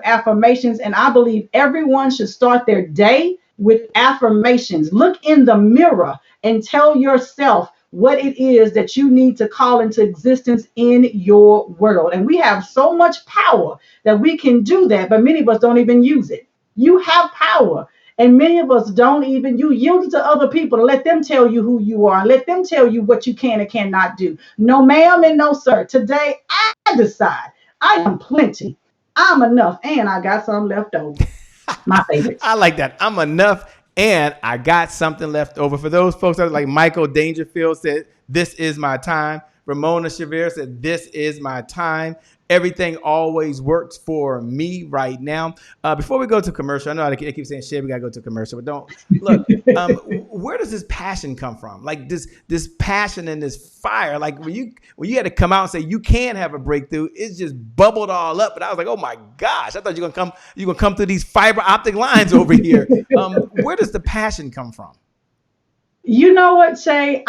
affirmations, and I believe everyone should start their day with affirmations. Look in the mirror and tell yourself what it is that you need to call into existence in your world. And we have so much power that we can do that, but many of us don't even use it. You have power. And many of us don't even, you yield it to other people to let them tell you who you are, and let them tell you what you can and cannot do. No, ma'am, and no, sir. Today, I decide I am plenty, I'm enough, and I got some left over. My favorite. I like that. I'm enough and I got something left over. For those folks that are like Michael Dangerfield said, this is my time. Ramona Shavir said, this is my time. Everything always works for me right now. Before we go to commercial, I know I keep saying shit, we got to go to commercial, but don't look. Where does this passion come from? Like this passion and this fire. Like when you had to come out and say you can have a breakthrough, it's just bubbled all up. But I was like, oh my gosh, I thought you're gonna come through these fiber optic lines over here. Where does the passion come from? You know what, Shay?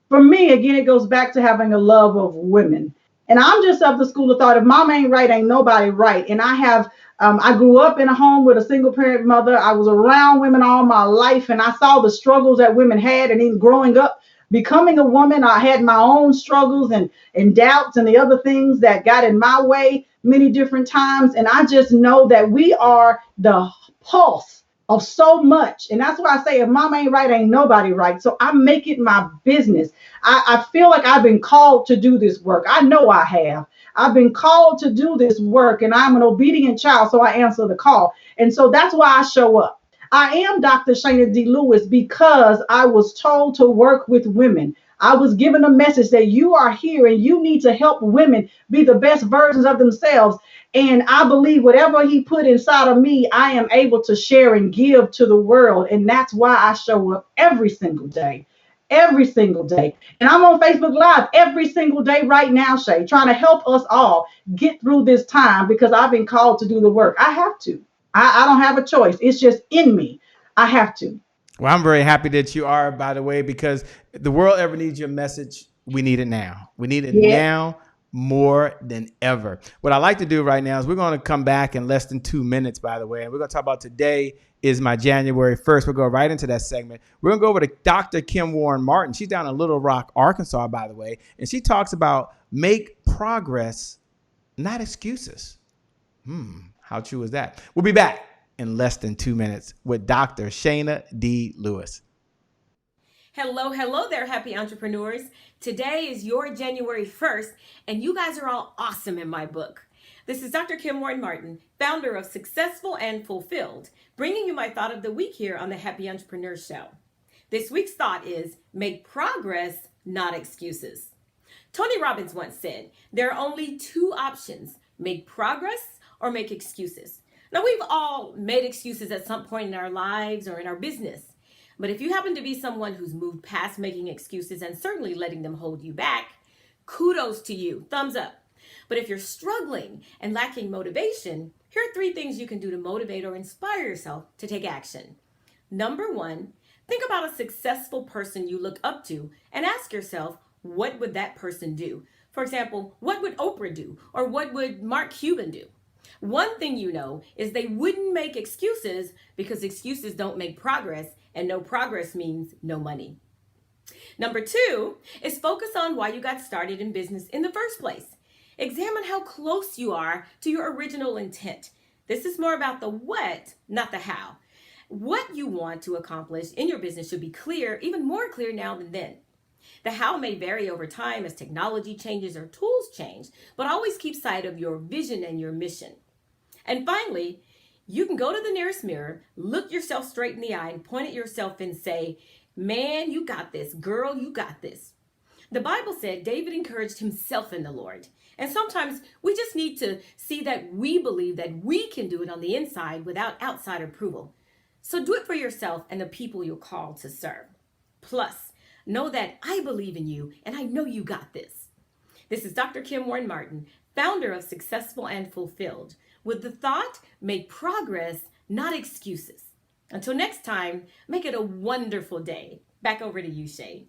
For me, again, it goes back to having a love of women. And I'm just of the school of thought, if mom ain't right, ain't nobody right. And I grew up in a home with a single parent mother. I was around women all my life, and I saw the struggles that women had. And even growing up, becoming a woman, I had my own struggles and doubts and the other things that got in my way many different times. And I just know that we are the pulse of so much. And that's why I say if mom ain't right, ain't nobody right. So I make it my business. I feel like I've been called to do this work. I know I have. I've been called to do this work, and I'm an obedient child, so I answer the call. And so that's why I show up. I am Dr. Shana D. Lewis because I was told to work with women. I was given a message that you are here and you need to help women be the best versions of themselves. And I believe whatever he put inside of me, I am able to share and give to the world. And that's why I show up every single day. Every single day. And I'm on Facebook Live every single day right now, Shay, trying to help us all get through this time because I've been called to do the work. I have to. I don't have a choice. It's just in me. I have to. Well, I'm very happy that you are, by the way, because if the world ever needs your message, we need it now. We need it now more than ever. What I like to do right now is we're going to come back in less than 2 minutes, by the way, and we're going to talk about today is my January 1st. We'll go right into that segment. We're going to go over to Dr. Kim Warren Martin. She's down in Little Rock, Arkansas, by the way, and she talks about make progress, not excuses. How true is that? We'll be back in less than 2 minutes with Dr. Shana D. Lewis. Hello there, happy entrepreneurs. Today is your January 1st, and you guys are all awesome in my book. This is Dr. Kim Warren Martin, founder of Successful and Fulfilled, bringing you my thought of the week here on the Happy Entrepreneur Show. This week's thought is make progress, not excuses. Tony Robbins once said, there are only two options, make progress or make excuses. Now, we've all made excuses at some point in our lives or in our business. But if you happen to be someone who's moved past making excuses and certainly letting them hold you back, kudos to you, thumbs up. But if you're struggling and lacking motivation, here are 3 things you can do to motivate or inspire yourself to take action. Number 1, think about a successful person you look up to and ask yourself, what would that person do? For example, what would Oprah do? Or what would Mark Cuban do? One thing you know is they wouldn't make excuses because excuses don't make progress, and no progress means no money. Number 2 is focus on why you got started in business in the first place. Examine how close you are to your original intent. This is more about the what, not the how. What you want to accomplish in your business should be clear, even more clear now than then. The how may vary over time as technology changes or tools change, but always keep sight of your vision and your mission. And finally, you can go to the nearest mirror, look yourself straight in the eye, and point at yourself and say, man, you got this. Girl, you got this. The Bible said David encouraged himself in the Lord. And sometimes we just need to see that we believe that we can do it on the inside without outside approval. So do it for yourself and the people you're called to serve. Plus, know that I believe in you and I know you got this. This is Dr. Kim Warren Martin, founder of Successful and Fulfilled, with the thought, make progress, not excuses. Until next time, make it a wonderful day. Back over to you, Shay.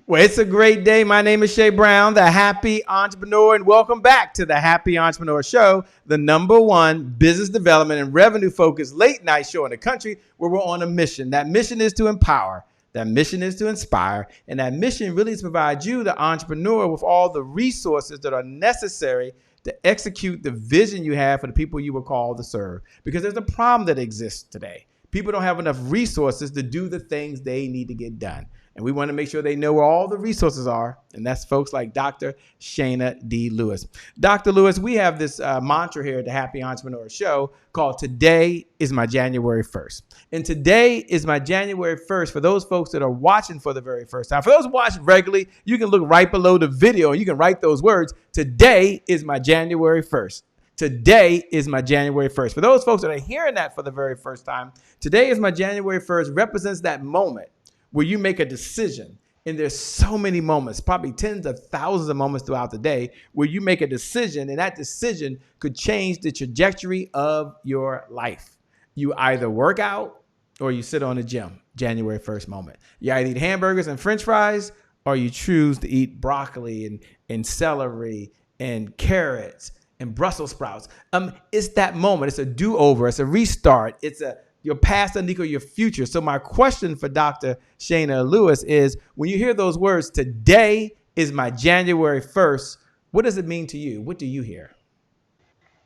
Well, it's a great day. My name is Shay Brown, the Happy Entrepreneur, and welcome back to the Happy Entrepreneur Show, the #1 business development and revenue-focused late-night show in the country where we're on a mission. That mission is to empower. That mission is to inspire. And that mission really is to provide you, the entrepreneur, with all the resources that are necessary to execute the vision you have for the people you were called to serve. Because there's a problem that exists today. People don't have enough resources to do the things they need to get done. And we want to make sure they know where all the resources are. And that's folks like Dr. Shana D. Lewis. Dr. Lewis, we have this mantra here at the Happy Entrepreneur Show called Today is my January 1st. And today is my January 1st for those folks that are watching for the very first time. For those watching regularly, you can look right below the video and you can write those words. Today is my January 1st. Today is my January 1st. For those folks that are hearing that for the very first time, today is my January 1st represents that moment where you make a decision. And there's so many moments, probably tens of thousands of moments throughout the day where you make a decision, and that decision could change the trajectory of your life. You either work out or you sit on the gym, January 1st moment. You either eat hamburgers and French fries or you choose to eat broccoli and celery and carrots and Brussels sprouts. It's that moment. It's a do-over. It's a restart. It's your past doesn't equal your future. So my question for Dr. Shana Lewis is, when you hear those words, today is my January 1st, what does it mean to you? What do you hear?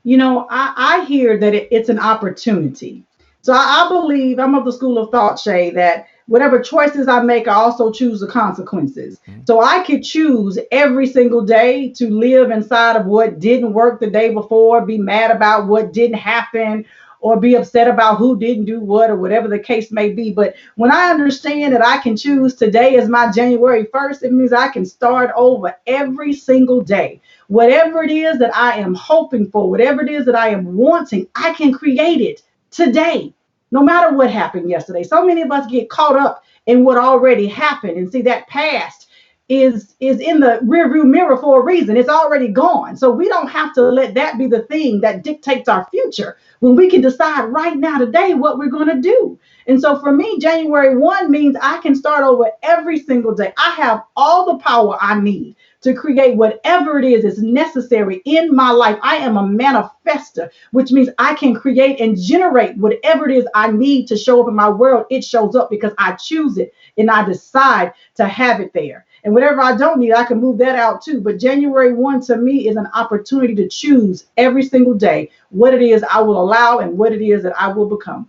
You know, I hear that it's an opportunity. So I believe, I'm of the school of thought, Shay, that whatever choices I make, I also choose the consequences. So I could choose every single day to live inside of what didn't work the day before, be mad about what didn't happen, or be upset about who didn't do what, or whatever the case may be. But when I understand that I can choose today as my January 1st, it means I can start over every single day. Whatever it is that I am hoping for, whatever it is that I am wanting, I can create it today, no matter what happened yesterday. So many of us get caught up in what already happened, and see that past is in the rearview mirror for a reason. It's already gone. So we don't have to let that be the thing that dictates our future, when we can decide right now today what we're going to do. And so for me, January 1 means I can start over every single day. I have all the power I need to create whatever it is necessary in my life. I am a manifester, which means I can create and generate whatever it is I need to show up in my world. It shows up because I choose it and I decide to have it there. And whatever I don't need, I can move that out too. But January 1 to me is an opportunity to choose every single day what it is I will allow and what it is that I will become.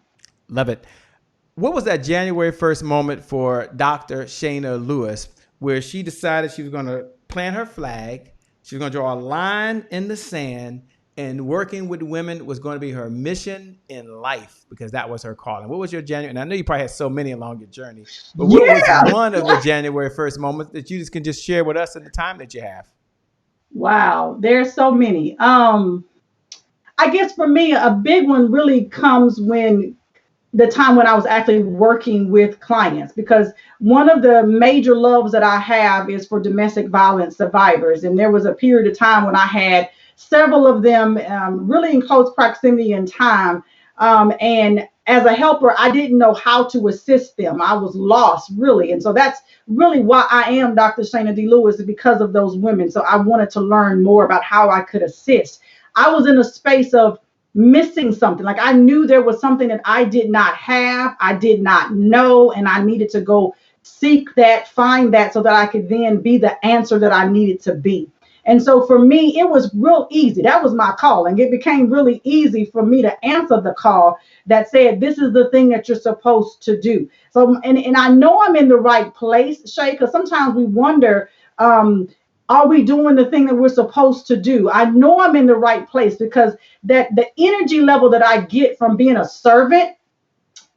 Love it. What was that January 1st moment for Dr. Shana Lewis where she decided she was going to plant her flag, she was going to draw a line in the sand, and working with women was going to be her mission in life, because that was her calling? What was your January? And I know you probably had so many along your journey, but what was one of the January 1st moments that you can just share with us in the time that you have? Wow, there's so many. I guess for me, a big one really comes when the time when I was actually working with clients, because one of the major loves that I have is for domestic violence survivors. And there was a period of time when I had several of them really in close proximity in time. And as a helper, I didn't know how to assist them. I was lost, really. And so that's really why I am Dr. Shana D. Lewis, because of those women. So I wanted to learn more about how I could assist. I was in a space of missing something. Like I knew there was something that I did not have, I did not know, and I needed to go seek that, find that, so that I could then be the answer that I needed to be. And so for me, it was real easy. That was my calling. It became really easy for me to answer the call that said, this is the thing that you're supposed to do. So, and I know I'm in the right place, Shay, because sometimes we wonder, are we doing the thing that we're supposed to do? I know I'm in the right place, because that the energy level that I get from being a servant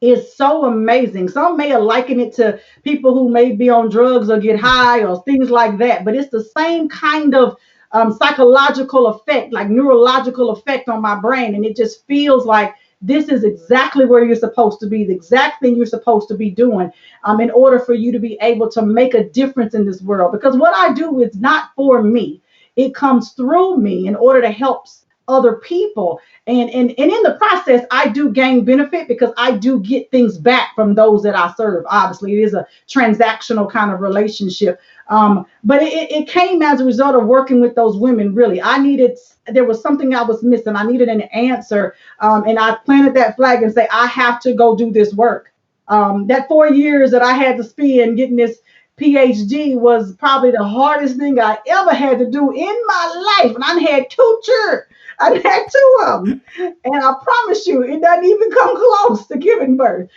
is so amazing. Some may liken it to people who may be on drugs or get high or things like that, but it's the same kind of psychological effect, like neurological effect on my brain. And it just feels like this is exactly where you're supposed to be, the exact thing you're supposed to be doing in order for you to be able to make a difference in this world. Because what I do is not for me. It comes through me in order to help other people. And in the process, I do gain benefit, because I do get things back from those that I serve. Obviously, it is a transactional kind of relationship. But it came as a result of working with those women. Really, there was something I was missing. I needed an answer. And I planted that flag and say, I have to go do this work. That 4 years that I had to spend getting this PhD was probably the hardest thing I ever had to do in my life. And I had two I had 2 of them, and I promise you, it doesn't even come close to giving birth.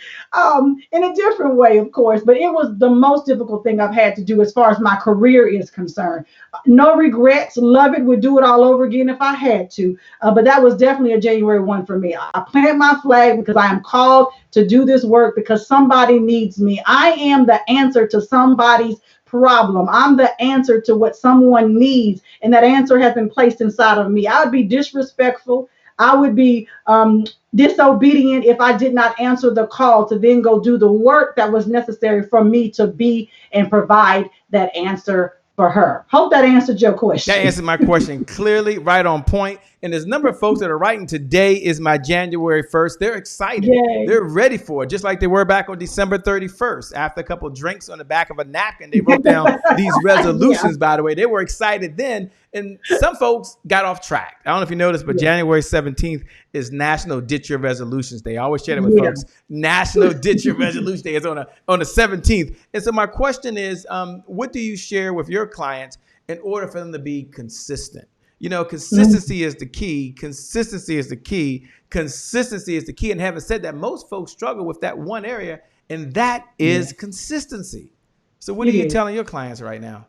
In a different way, of course, but it was the most difficult thing I've had to do as far as my career is concerned. No regrets, love it, would do it all over again if I had to. But that was definitely a January 1 for me. I planted my flag because I am called to do this work because somebody needs me. I am the answer to somebody's problem. I'm the answer to what someone needs, and that answer has been placed inside of me. I would be disrespectful. I would be disobedient if I did not answer the call to then go do the work that was necessary for me to be and provide that answer for her. Hope that answered your question. That answered my question clearly, right on point. And there's a number of folks that are writing, today is my January 1st. They're excited. Yay. They're ready for it, just like they were back on December 31st. After a couple of drinks on the back of a napkin, they wrote down these resolutions, by the way. They were excited then. And some folks got off track. I don't know if you noticed, but January 17th is National Ditch Your Resolutions Day. I always share that with folks. National Ditch Your Resolution Day is on the 17th. And so my question is, what do you share with your clients in order for them to be consistent? You know, consistency is the key. Consistency is the key. Consistency is the key. And having said that, most folks struggle with that one area, and that is consistency. So what are you telling your clients right now?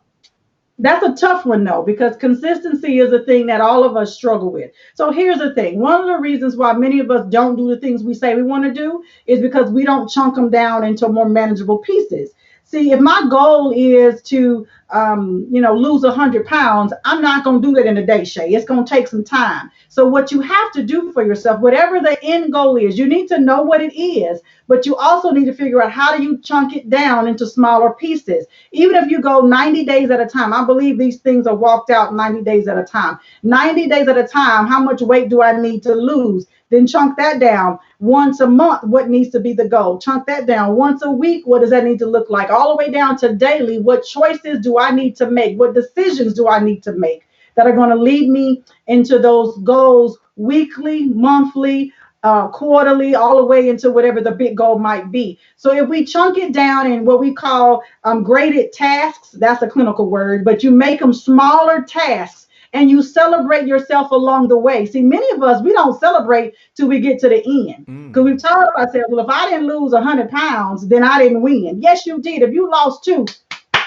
That's a tough one, though, because consistency is a thing that all of us struggle with. So here's the thing. One of the reasons why many of us don't do the things we say we want to do is because we don't chunk them down into more manageable pieces. See, if my goal is to, lose 100 pounds, I'm not going to do that in a day, Shay. It's going to take some time. So what you have to do for yourself, whatever the end goal is, you need to know what it is, but you also need to figure out how do you chunk it down into smaller pieces. Even if you go 90 days at a time, I believe these things are walked out 90 days at a time. 90 days at a time, how much weight do I need to lose? Then chunk that down. Once a month, what needs to be the goal? Chunk that down. Once a week, what does that need to look like? All the way down to daily, what choices do I need to make? What decisions do I need to make that are going to lead me into those goals weekly, monthly, quarterly, all the way into whatever the big goal might be. So if we chunk it down in what we call graded tasks, that's a clinical word, but you make them smaller tasks, and you celebrate yourself along the way. See, many of us, we don't celebrate till we get to the end. Because we've told ourselves, well, if I didn't lose 100 pounds, then I didn't win. Yes, you did. If you lost 2,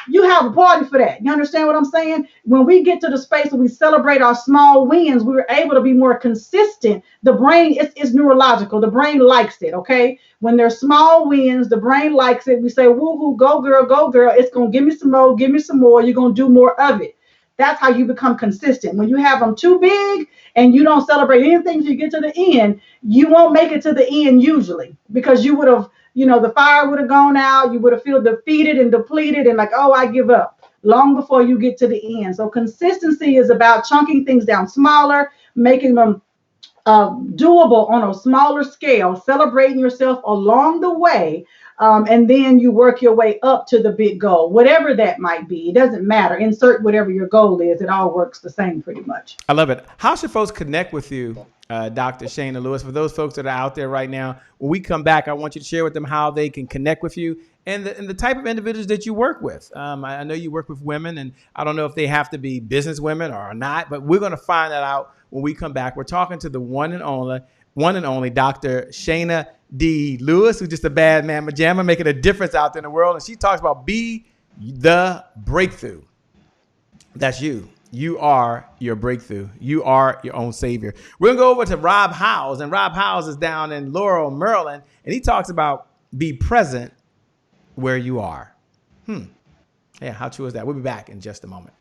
you have a party for that. You understand what I'm saying? When we get to the space where we celebrate our small wins, we're able to be more consistent. The brain is neurological. The brain likes it, okay? When there's small wins, the brain likes it. We say, woo-hoo, go girl, go girl. It's going to give me some more, give me some more. You're going to do more of it. That's how you become consistent. When you have them too big and you don't celebrate anything till you get to the end, you won't make it to the end usually, because you would have, the fire would have gone out. You would have felt defeated and depleted and like, oh, I give up long before you get to the end. So consistency is about chunking things down smaller, making them doable on a smaller scale, celebrating yourself along the way. And then you work your way up to the big goal, whatever that might be. It doesn't matter. Insert whatever your goal is. It all works the same pretty much. I love it. How should folks connect with you, Dr. Shana Lewis? For those folks that are out there right now, when we come back, I want you to share with them how they can connect with you and the type of individuals that you work with. I know you work with women, and I don't know if they have to be business women or not, but we're going to find that out when we come back. We're talking to the one and only Dr. Shana D. Lewis, who's just a bad man jamma, making a difference out there in the world. And she talks about be the breakthrough. That's you. You are your breakthrough. You are your own savior. We're going to go over to Rob Howes, and Rob Howes is down in Laurel, Maryland, and he talks about be present where you are. Yeah, how true is that? We'll be back in just a moment.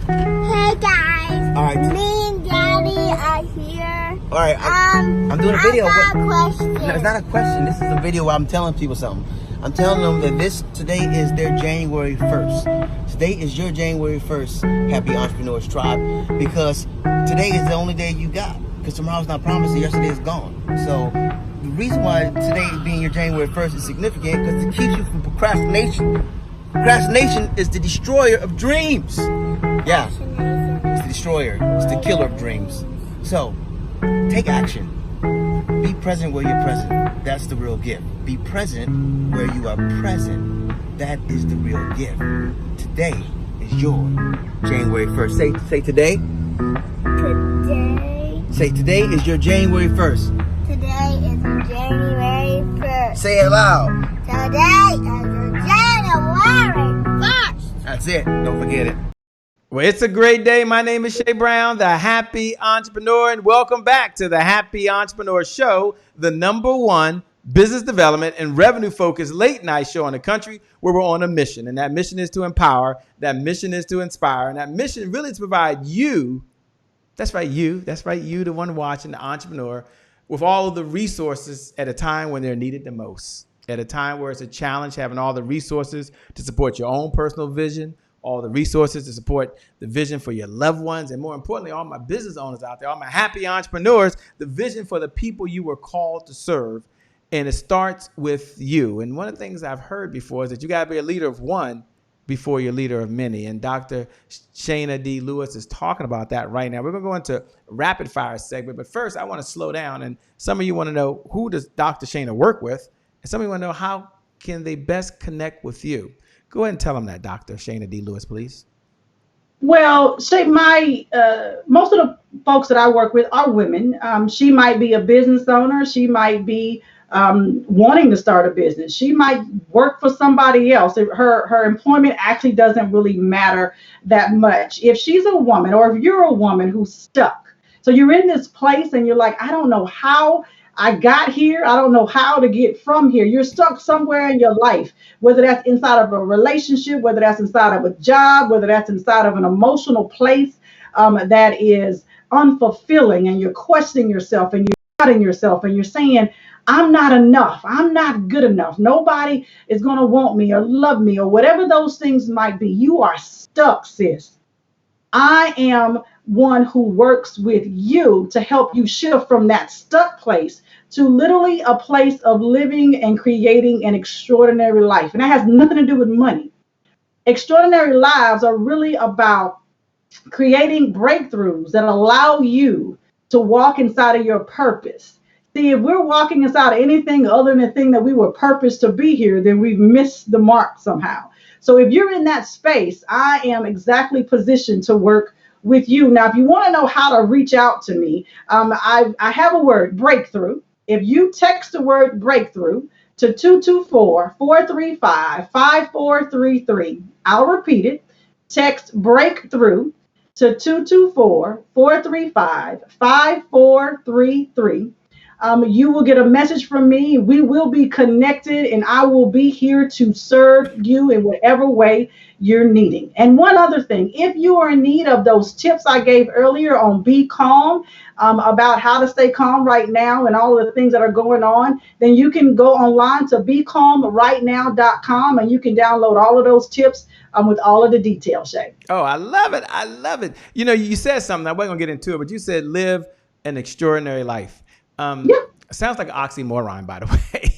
Hey guys, All right. me and Daddy are here. All right, I'm doing a video. I got a question. No, it's not a question. This is a video where I'm telling people something. I'm telling them that today is their January 1st. Today is your January 1st Happy Entrepreneurs Tribe, because today is the only day you got, because tomorrow's not promised and yesterday is gone. So the reason why today being your January 1st is significant because it keeps you from procrastination. Procrastination is the destroyer of dreams. Yeah, it's the destroyer. It's the killer of dreams. So, take action. Be present where you're present. That's the real gift. Be present where you are present. That is the real gift. Today is your January 1st. Say today. Today. Say today is your January 1st. Today is January 1st. Say it loud. Today is January 1st. That's it. Don't forget it. Well, it's a great day. My name is Shay Brown, the Happy Entrepreneur, and welcome back to the Happy Entrepreneur Show, the #1 business development and revenue-focused late-night show in the country where we're on a mission. And that mission is to empower, that mission is to inspire, and that mission really is to provide you, that's right, you, the one watching, the entrepreneur, with all of the resources at a time when they're needed the most, at a time where it's a challenge having all the resources to support your own personal vision, all the resources to support the vision for your loved ones, and more importantly, all my business owners out there, all my happy entrepreneurs, the vision for the people you were called to serve. And it starts with you. And one of the things I've heard before is that you got to be a leader of one before you're a leader of many. And Dr. Shana D. Lewis is talking about that right now. We're going to go into rapid fire segment. But first, I want to slow down. And some of you want to know, who does Dr. Shana work with? And some of you want to know, how can they best connect with you? Go ahead and tell them that, Dr. Shana D. Lewis, please. Well, Shay, most of the folks that I work with are women. She might be a business owner. She might be wanting to start a business. She might work for somebody else. Her employment actually doesn't really matter that much. If she's a woman, or if you're a woman who's stuck, so you're in this place and you're like, I don't know how I got here. I don't know how to get from here. You're stuck somewhere in your life, whether that's inside of a relationship, whether that's inside of a job, whether that's inside of an emotional place that is unfulfilling, and you're questioning yourself and you're doubting yourself and you're saying, I'm not enough. I'm not good enough. Nobody is going to want me or love me, or whatever those things might be. You are stuck, sis. I am one who works with you to help you shift from that stuck place to literally a place of living and creating an extraordinary life. And that has nothing to do with money. Extraordinary lives are really about creating breakthroughs that allow you to walk inside of your purpose. See, if we're walking inside of anything other than the thing that we were purposed to be here, then we've missed the mark somehow. So if you're in that space, I am exactly positioned to work with you. Now, if you want to know how to reach out to me, I have a word, breakthrough. If you text the word breakthrough to 224-435-5433, I'll repeat it. Text breakthrough to 224-435-5433. You will get a message from me. We will be connected, and I will be here to serve you in whatever way you're needing. And one other thing, if you are in need of those tips I gave earlier on Be Calm, about how to stay calm right now and all of the things that are going on, then you can go online to becalmrightnow.com and you can download all of those tips with all of the details, Shay. Oh, I love it. I love it. You know, you said something, I wasn't going to get into it, but you said live an extraordinary life. Sounds like an oxymoron, by the way.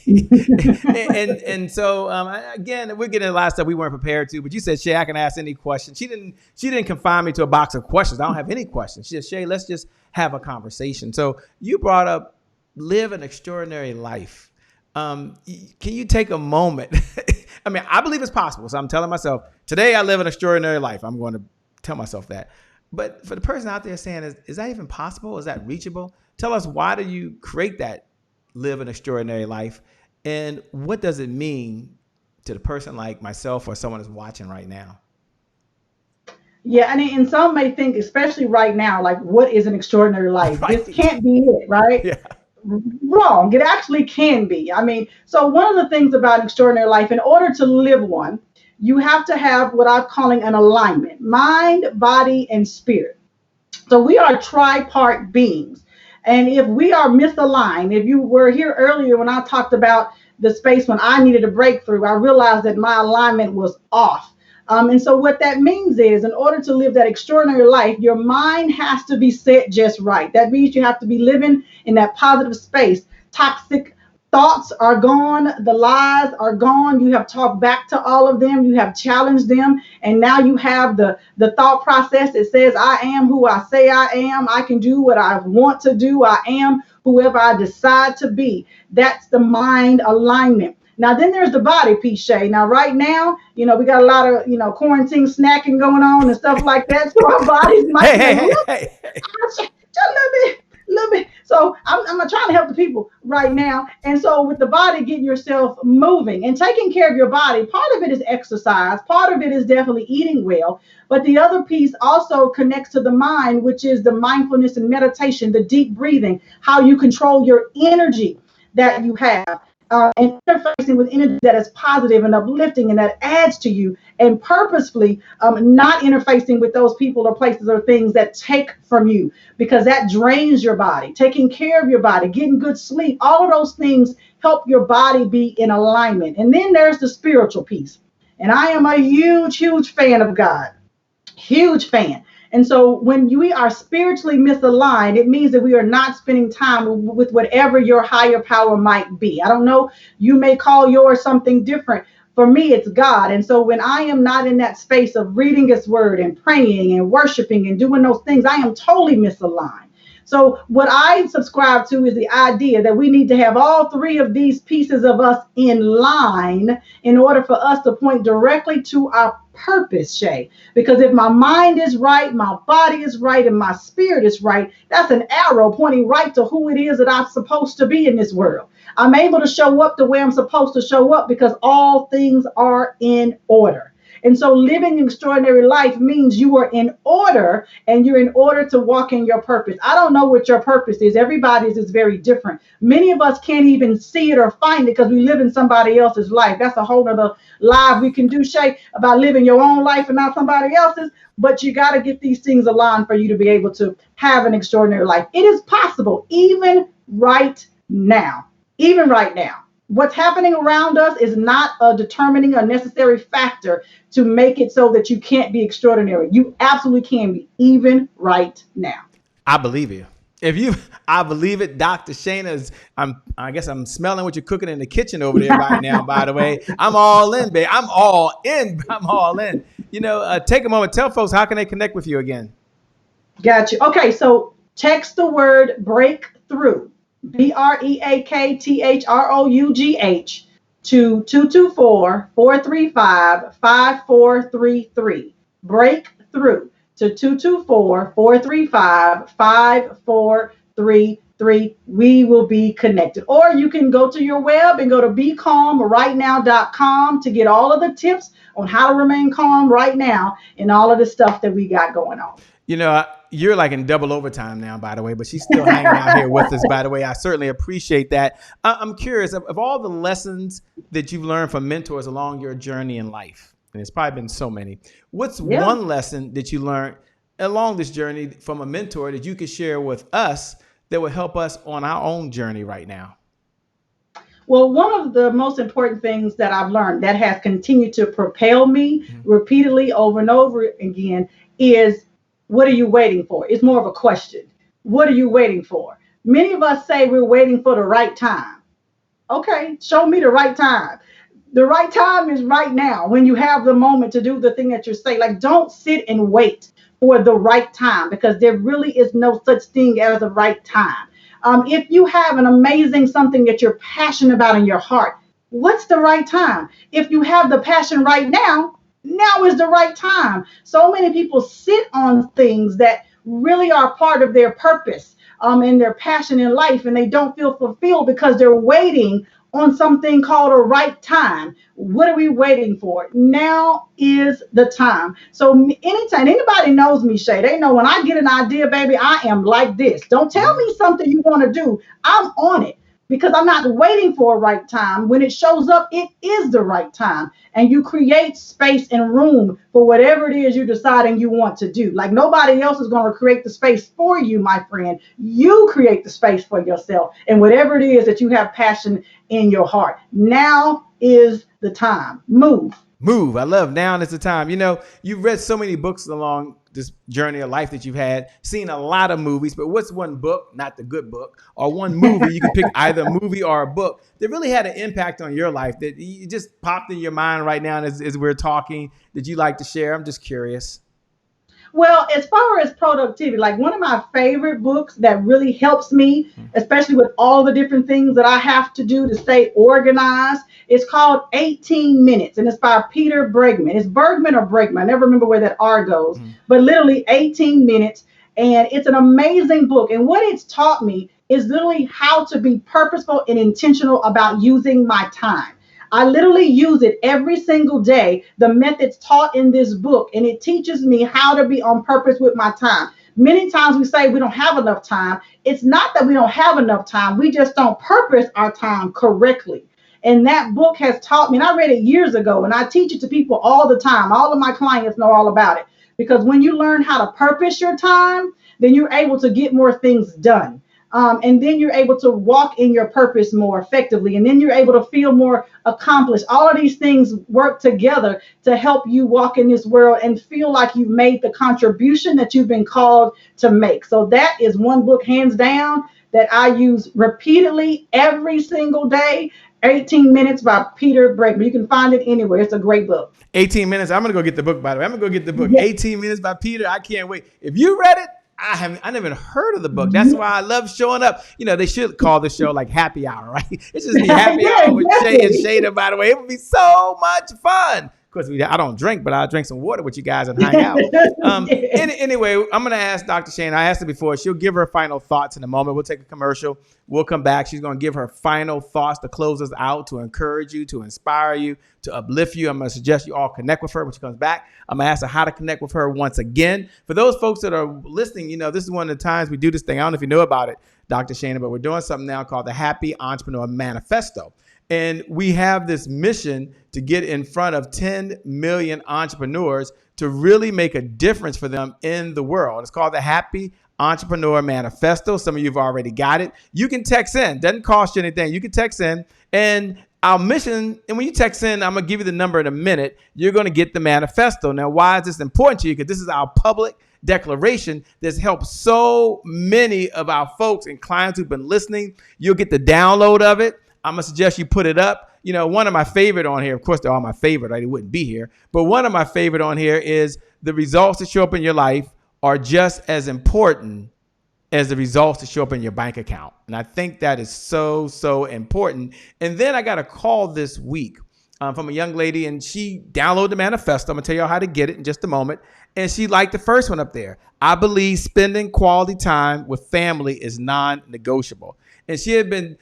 and so again, we're getting a lot of stuff we weren't prepared to. But you said, Shay, I can ask any question. She didn't confine me to a box of questions. I don't have any questions. She said, Shay, let's just have a conversation. So you brought up live an extraordinary life. Can you take a moment? I mean, I believe it's possible. So I'm telling myself, today I live an extraordinary life. I'm going to tell myself that. But for the person out there saying, is that even possible? Is that reachable? Tell us, why do you create that live an extraordinary life? And what does it mean to the person like myself or someone that's watching right now? Yeah, and some may think, especially right now, like, what is an extraordinary life? Right. This can't be it, right? Yeah. Wrong. It actually can be. I mean, so one of the things about an extraordinary life, in order to live one, you have to have what I'm calling an alignment, mind, body, and spirit. So we are tripart beings. And if we are misaligned, if you were here earlier when I talked about the space when I needed a breakthrough, I realized that my alignment was off. And so what that means is, in order to live that extraordinary life, your mind has to be set just right. That means you have to be living in that positive space. Toxic thoughts are gone. The lies are gone. You have talked back to all of them. You have challenged them. And now you have the thought process that says, I am who I say I am. I can do what I want to do. I am whoever I decide to be. That's the mind alignment. Now, then there's the body piece, Shay. Now, right now, we got a lot of, quarantine snacking going on and stuff like that. So our bodies might be a little, just a little bit. So I'm trying to help the people right now. And so with the body, getting yourself moving and taking care of your body, part of it is exercise. Part of it is definitely eating well. But the other piece also connects to the mind, which is the mindfulness and meditation, the deep breathing, how you control your energy that you have. And interfacing with energy that is positive and uplifting and that adds to you, and purposefully not interfacing with those people or places or things that take from you, because that drains your body. Taking care of your body, getting good sleep, all of those things help your body be in alignment. And then there's the spiritual piece. And I am a huge, huge fan of God. Huge fan. And so when we are spiritually misaligned, it means that we are not spending time with whatever your higher power might be. I don't know. You may call yours something different. For me, it's God. And so when I am not in that space of reading his word and praying and worshiping and doing those things, I am totally misaligned. So what I subscribe to is the idea that we need to have all three of these pieces of us in line in order for us to point directly to our purpose, Shay. Because if my mind is right, my body is right, and my spirit is right, that's an arrow pointing right to who it is that I'm supposed to be in this world. I'm able to show up the way I'm supposed to show up because all things are in order. And so living an extraordinary life means you are in order, and you're in order to walk in your purpose. I don't know what your purpose is. Everybody's is very different. Many of us can't even see it or find it because we live in somebody else's life. That's a whole other live we can do, Shay, about living your own life and not somebody else's. But you got to get these things aligned for you to be able to have an extraordinary life. It is possible, even right now. Even right now. What's happening around us is not a determining or necessary factor to make it so that you can't be extraordinary. You absolutely can be, even right now. I believe you. I believe it. Dr. Shana I guess I'm smelling what you're cooking in the kitchen over there right now, by the way. I'm all in, babe. I'm all in. Take a moment. Tell folks, how can they connect with you again? Got you. Okay, so text the word breakthrough. BREAKTHROUGH to 224-435-5433. Breakthrough to 224-435-5433. We will be connected. Or you can go to your web and go to becalmrightnow.com to get all of the tips on how to remain calm right now and all of the stuff that we got going on. You're like in double overtime now, by the way, but she's still hanging out here with us, by the way. I certainly appreciate that. I'm curious, of all the lessons that you've learned from mentors along your journey in life, and it's probably been so many, what's one lesson that you learned along this journey from a mentor that you could share with us that would help us on our own journey right now? Well, one of the most important things that I've learned that has continued to propel me repeatedly over and over again is, what are you waiting for? It's more of a question. What are you waiting for? Many of us say we're waiting for the right time. Okay, show me the right time. The right time is right now, when you have the moment to do the thing that you're saying. Like, don't sit and wait for the right time, because there really is no such thing as a right time. If you have an amazing something that you're passionate about in your heart, what's the right time? If you have the passion right now, now is the right time. So many people sit on things that really are part of their purpose and their passion in life, and they don't feel fulfilled because they're waiting on something called a right time. What are we waiting for? Now is the time. So anytime anybody knows me, Shay, they know when I get an idea, baby, I am like this. Don't tell me something you want to do. I'm on it. Because I'm not waiting for a right time. When it shows up, it is the right time. And you create space and room for whatever it is you're deciding you want to do. Like, nobody else is going to create the space for you, my friend. You create the space for yourself. And whatever it is that you have passion in your heart. Now is the time. Move. I love now is the time. You've read so many books along this journey of life that you've had, seen a lot of movies, but what's one book, not the good book, or one movie, you can pick either a movie or a book that really had an impact on your life that you just popped in your mind right now as we're talking, that you like to share? I'm just curious. Well, as far as productivity, like one of my favorite books that really helps me, especially with all the different things that I have to do to stay organized, is called 18 Minutes, and it's by Peter Bregman. It's Bergman or Bregman. I never remember where that R goes, but literally 18 Minutes. And it's an amazing book. And what it's taught me is literally how to be purposeful and intentional about using my time. I literally use it every single day, the methods taught in this book, and it teaches me how to be on purpose with my time. Many times we say we don't have enough time. It's not that we don't have enough time. We just don't purpose our time correctly. And that book has taught me, and I read it years ago, and I teach it to people all the time. All of my clients know all about it. Because when you learn how to purpose your time, then you're able to get more things done. And then you're able to walk in your purpose more effectively. And then you're able to feel more accomplished. All of these things work together to help you walk in this world and feel like you've made the contribution that you've been called to make. So that is one book, hands down, that I use repeatedly every single day. 18 Minutes by Peter Bregman. You can find it anywhere. It's a great book. 18 minutes. I'm going to go get the book, by the way. I'm going to go get the book. Yes. 18 Minutes by Peter. I can't wait. If you read it, I never even heard of the book. That's why I love showing up. You know, they should call the show like Happy Hour, right? It's just the Happy Yeah, Hour with Shay and exactly. Shada, by the way. It would be so much fun. Of course, I don't drink, but I'll drink some water with you guys and hang out. Anyway, I'm going to ask Dr. Shane. I asked her before. She'll give her final thoughts in a moment. We'll take a commercial. We'll come back. She's going to give her final thoughts to close us out, to encourage you, to inspire you, to uplift you. I'm going to suggest you all connect with her when she comes back. I'm going to ask her how to connect with her once again. For those folks that are listening, you know, this is one of the times we do this thing. I don't know if you know about it, Dr. Shana, but we're doing something now called the Happy Entrepreneur Manifesto. And we have this mission to get in front of 10 million entrepreneurs to really make a difference for them in the world. It's called the Happy Entrepreneur Manifesto. Some of you have already got it. You can text in. Doesn't cost you anything. You can text in. And our mission, and when you text in, I'm going to give you the number in a minute. You're going to get the manifesto. Now, why is this important to you? Because this is our public declaration that's helped so many of our folks and clients who've been listening. You'll get the download of it. I'm going to suggest you put it up. You know, one of my favorite on here, of course, they're all my favorite, right? It wouldn't be here. But one of my favorite on here is the results that show up in your life are just as important as the results that show up in your bank account. And I think that is so, so important. And then I got a call this week from a young lady, and she downloaded the manifesto. I'm going to tell you how to get it in just a moment. And she liked the first one up there. I believe spending quality time with family is non-negotiable. And she had been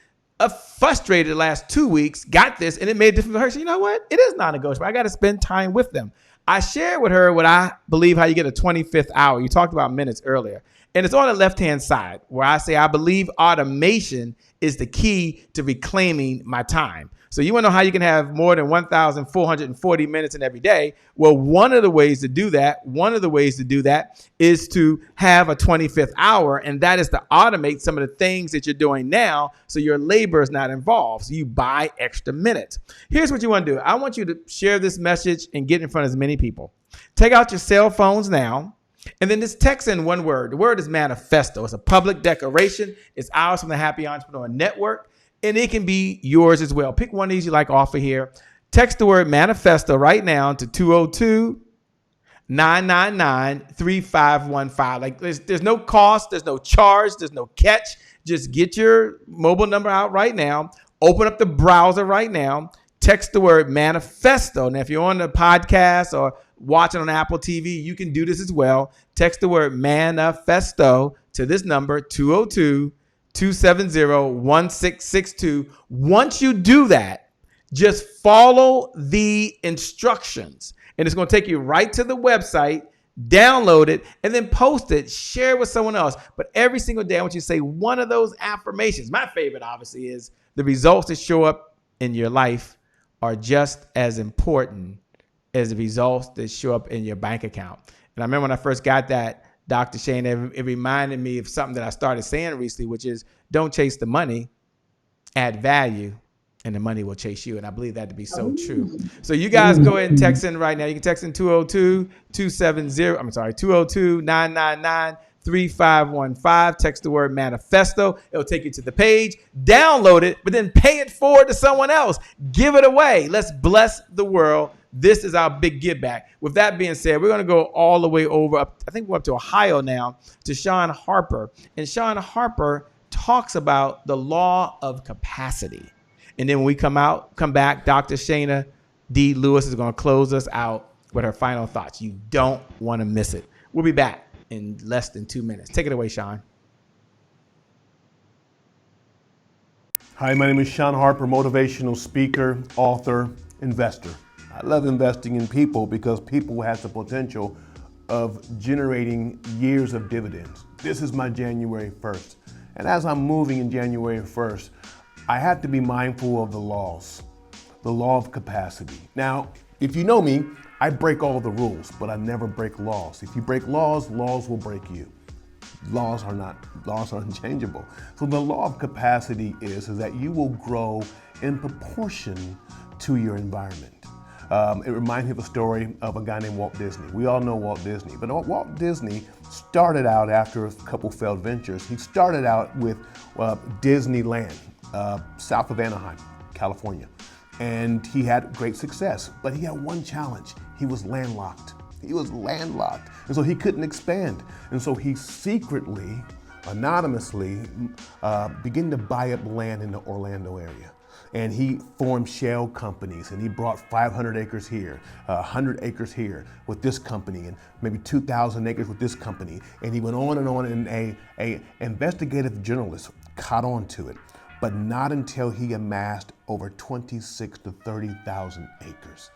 frustrated the last 2 weeks, got this, and it made a difference for her. So you know what? It is non-negotiable. I got to spend time with them. I shared with her what I believe how you get a 25th hour. You talked about minutes earlier. And it's on the left-hand side where I say I believe automation is the key to reclaiming my time. So you want to know how you can have more than 1,440 minutes in every day? Well, one of the ways to do that is to have a 25th hour, and that is to automate some of the things that you're doing now so your labor is not involved. So you buy extra minutes. Here's what you want to do. I want you to share this message and get in front of as many people. Take out your cell phones now, and then just text in one word. The word is manifesto. It's a public declaration. It's ours from the Happy Entrepreneur Network. And it can be yours as well. Pick one of these you like off of here. Text the word manifesto right now to 202-999-3515. Like there's no cost, there's no charge, there's no catch. Just get your mobile number out right now. Open up the browser right now. Text the word manifesto. Now, if you're on the podcast or watching on Apple TV, you can do this as well. Text the word manifesto to this number, 202-270-1662. Once you do that, just follow the instructions. And it's going to take you right to the website, download it, and then post it, share it with someone else. But every single day, I want you to say one of those affirmations. My favorite, obviously, is the results that show up in your life are just as important as the results that show up in your bank account. And I remember when I first got that, Dr. Shane, it reminded me of something that I started saying recently, which is don't chase the money, add value, and the money will chase you. And I believe that to be so true. So you guys go ahead and text in right now. You can text in 202-999-3515. Text the word manifesto. It'll take you to the page. Download it, but then pay it forward to someone else. Give it away. Let's bless the world This is our big give back. With that being said, we're going to go all the way over up. I think we're up to Ohio now, to Sean Harper. And Sean Harper talks about the law of capacity. And then when we come back, Dr. Shana D. Lewis is going to close us out with her final thoughts. You don't want to miss it. We'll be back in less than 2 minutes. Take it away, Sean. Hi, my name is Sean Harper, motivational speaker, author, investor. I love investing in people because people have the potential of generating years of dividends. This is my January 1st. And as I'm moving in January 1st, I have to be mindful of the laws, the law of capacity. Now, if you know me, I break all the rules, but I never break laws. If you break laws, laws will break you. Laws are unchangeable. So the law of capacity is that you will grow in proportion to your environment. It reminds me of a story of a guy named Walt Disney. We all know Walt Disney, but Walt Disney started out after a couple failed ventures. He started out with Disneyland, south of Anaheim, California. And he had great success, but he had one challenge. He was landlocked. And so he couldn't expand. And so he secretly, anonymously, began to buy up land in the Orlando area. And he formed shell companies, and he brought 500 acres here, 100 acres here with this company, and maybe 2,000 acres with this company. And he went on, and a investigative journalist caught on to it, but not until he amassed over 26 to 30,000 acres.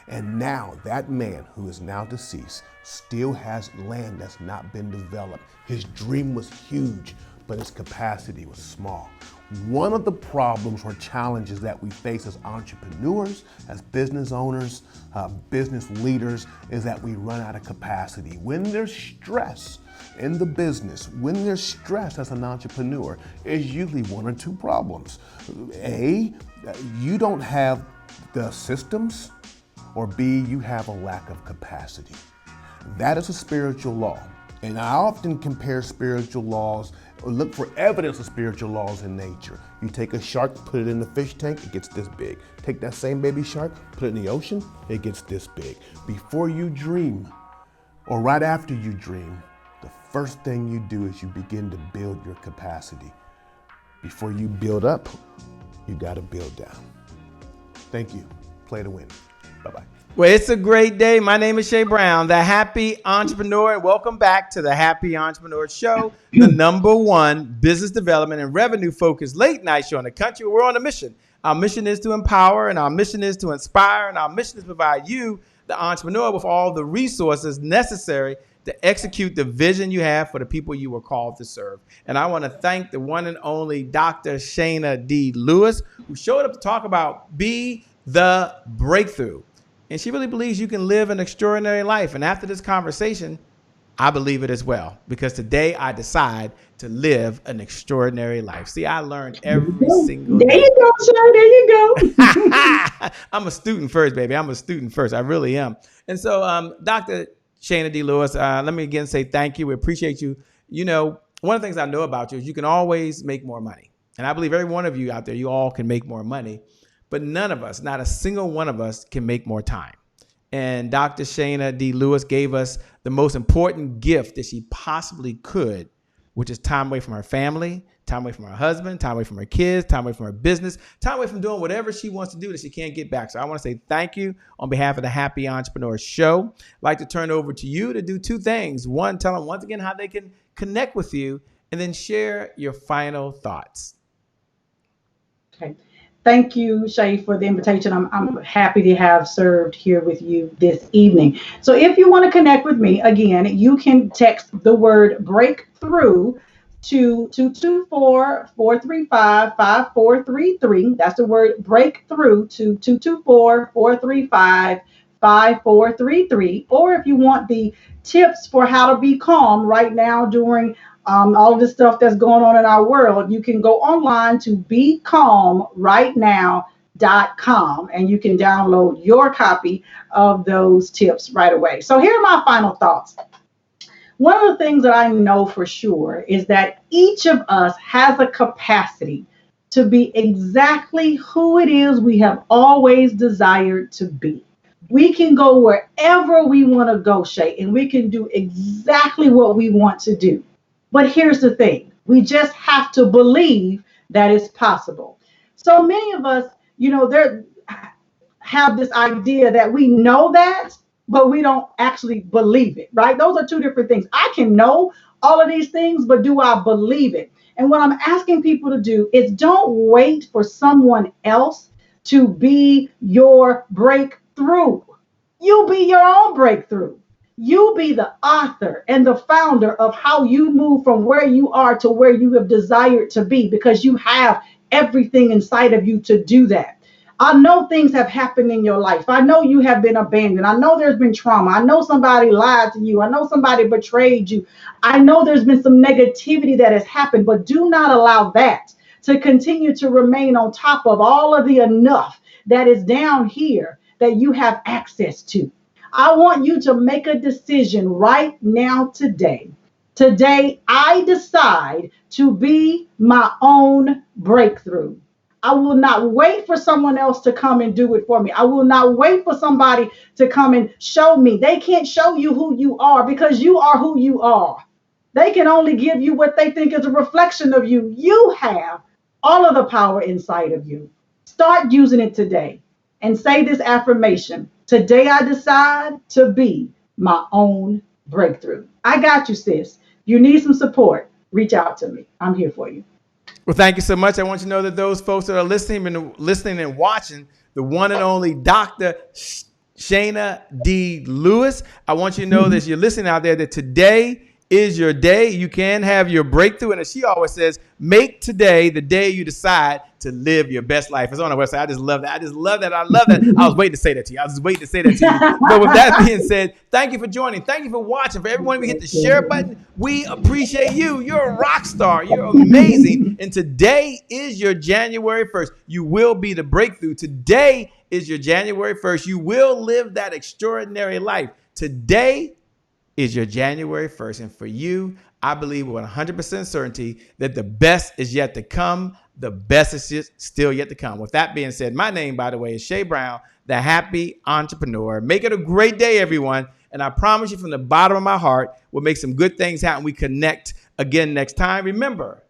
And now that man, who is now deceased, still has land that's not been developed. His dream was huge, but his capacity was small. One of the problems or challenges that we face as entrepreneurs, as business owners, business leaders, is that we run out of capacity. When there's stress in the business, when there's stress as an entrepreneur, it's usually one or two problems. A, you don't have the systems, or B, you have a lack of capacity. That is a spiritual law. And I often compare spiritual laws, or look for evidence of spiritual laws in nature. You take a shark, put it in the fish tank, it gets this big. Take that same baby shark, put it in the ocean, it gets this big. Before you dream, or right after you dream, the first thing you do is you begin to build your capacity. Before you build up, you gotta build down. Thank you. Play to win. Bye-bye. Well, it's a great day. My name is Shay Brown, the Happy Entrepreneur, and welcome back to the Happy Entrepreneur Show, the #1 business development and revenue-focused late-night show in the country. We're on a mission. Our mission is to empower, and our mission is to inspire, and our mission is to provide you, the entrepreneur, with all the resources necessary to execute the vision you have for the people you were called to serve. And I want to thank the one and only Dr. Shana D. Lewis, who showed up to talk about Be the Breakthrough. And she really believes you can live an extraordinary life. And after this conversation, I believe it as well, because today I decide to live an extraordinary life. See, I learned every single day. There you go, sir. There you go. I'm a student first, baby. I'm a student first. I really am. And so, Dr. Shana D. Lewis, let me again say thank you. We appreciate you. You know, one of the things I know about you is you can always make more money. And I believe every one of you out there, you all can make more money. But none of us, not a single one of us, can make more time. And Dr. Shana D. Lewis gave us the most important gift that she possibly could, which is time away from her family, time away from her husband, time away from her kids, time away from her business, time away from doing whatever she wants to do that she can't get back. So I want to say thank you on behalf of the Happy Entrepreneur Show. I'd like to turn it over to you to do two things. One, tell them once again how they can connect with you, and then share your final thoughts. Okay. Thank you, Shay, for the invitation. I'm happy to have served here with you this evening. So if you want to connect with me, again, you can text the word breakthrough to 224-435-5433. That's the word breakthrough to 224-435-5433. Or if you want the tips for how to be calm right now during all of the stuff that's going on in our world, you can go online to becalmrightnow.com and you can download your copy of those tips right away. So here are my final thoughts. One of the things that I know for sure is that each of us has a capacity to be exactly who it is we have always desired to be. We can go wherever we want to go, Shay, and we can do exactly what we want to do. But here's the thing, we just have to believe that it's possible. So many of us, there have this idea that we know that, but we don't actually believe it, right? Those are two different things. I can know all of these things, but do I believe it? And what I'm asking people to do is don't wait for someone else to be your breakthrough. You be your own breakthrough. You be the author and the founder of how you move from where you are to where you have desired to be, because you have everything inside of you to do that. I know things have happened in your life. I know you have been abandoned. I know there's been trauma. I know somebody lied to you. I know somebody betrayed you. I know there's been some negativity that has happened, but do not allow that to continue to remain on top of all of the enough that is down here that you have access to. I want you to make a decision right now today. Today, I decide to be my own breakthrough. I will not wait for someone else to come and do it for me. I will not wait for somebody to come and show me. They can't show you who you are because you are who you are. They can only give you what they think is a reflection of you. You have all of the power inside of you. Start using it today and say this affirmation. Today I decide to be my own breakthrough. I got you, sis. You need some support. Reach out to me. I'm here for you. Well, thank you so much. I want you to know that those folks that are listening and watching, the one and only Dr. Shana D. Lewis, I want you to know that you're listening out there, that today is your day. You can have your breakthrough. And as she always says, make today the day you decide to live your best life. It's on our website. I just love that. I love that. I was waiting to say that to you. But with that being said, thank you for joining. Thank you for watching. For everyone who hit the share button, we appreciate you. You're a rock star. You're amazing. And today is your January 1st. You will be the breakthrough. Today is your January 1st. You will live that extraordinary life. Today is your January 1st. And for you, I believe with 100% certainty that the best is yet to come. The best is still yet to come. With that being said, my name, by the way, is Shay Brown, the Happy Entrepreneur. Make it a great day, everyone. And I promise you from the bottom of my heart, we'll make some good things happen. We connect again next time. Remember,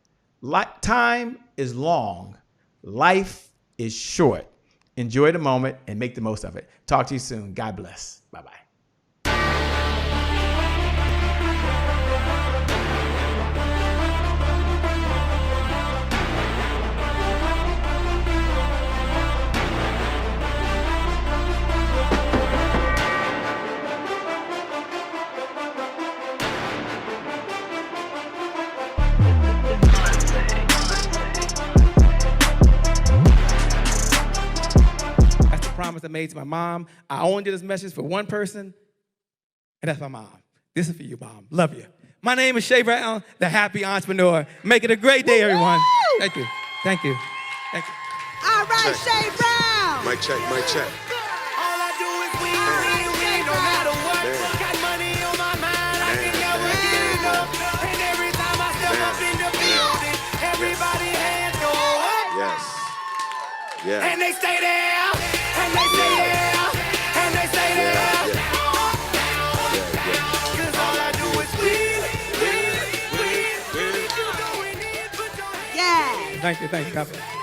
time is long. Life is short. Enjoy the moment and make the most of it. Talk to you soon. God bless. Bye-bye. Promise I made to my mom. I only did this message for one person, and that's my mom. This is for you, Mom. Love you. My name is Shay Brown, the Happy Entrepreneur. Make it a great day, everyone. Thank you. Thank you. Thank you. All right, Shay Brown. Mic check, mic check. All I do is win, no matter what. Got money on my mind, I can never get enough. And every time I step up in the building, everybody hands go up. Yes. Yeah. And they stay there. And they stay there, and they stay there. Cause all I do is win. Yeah. Thank you. God bless.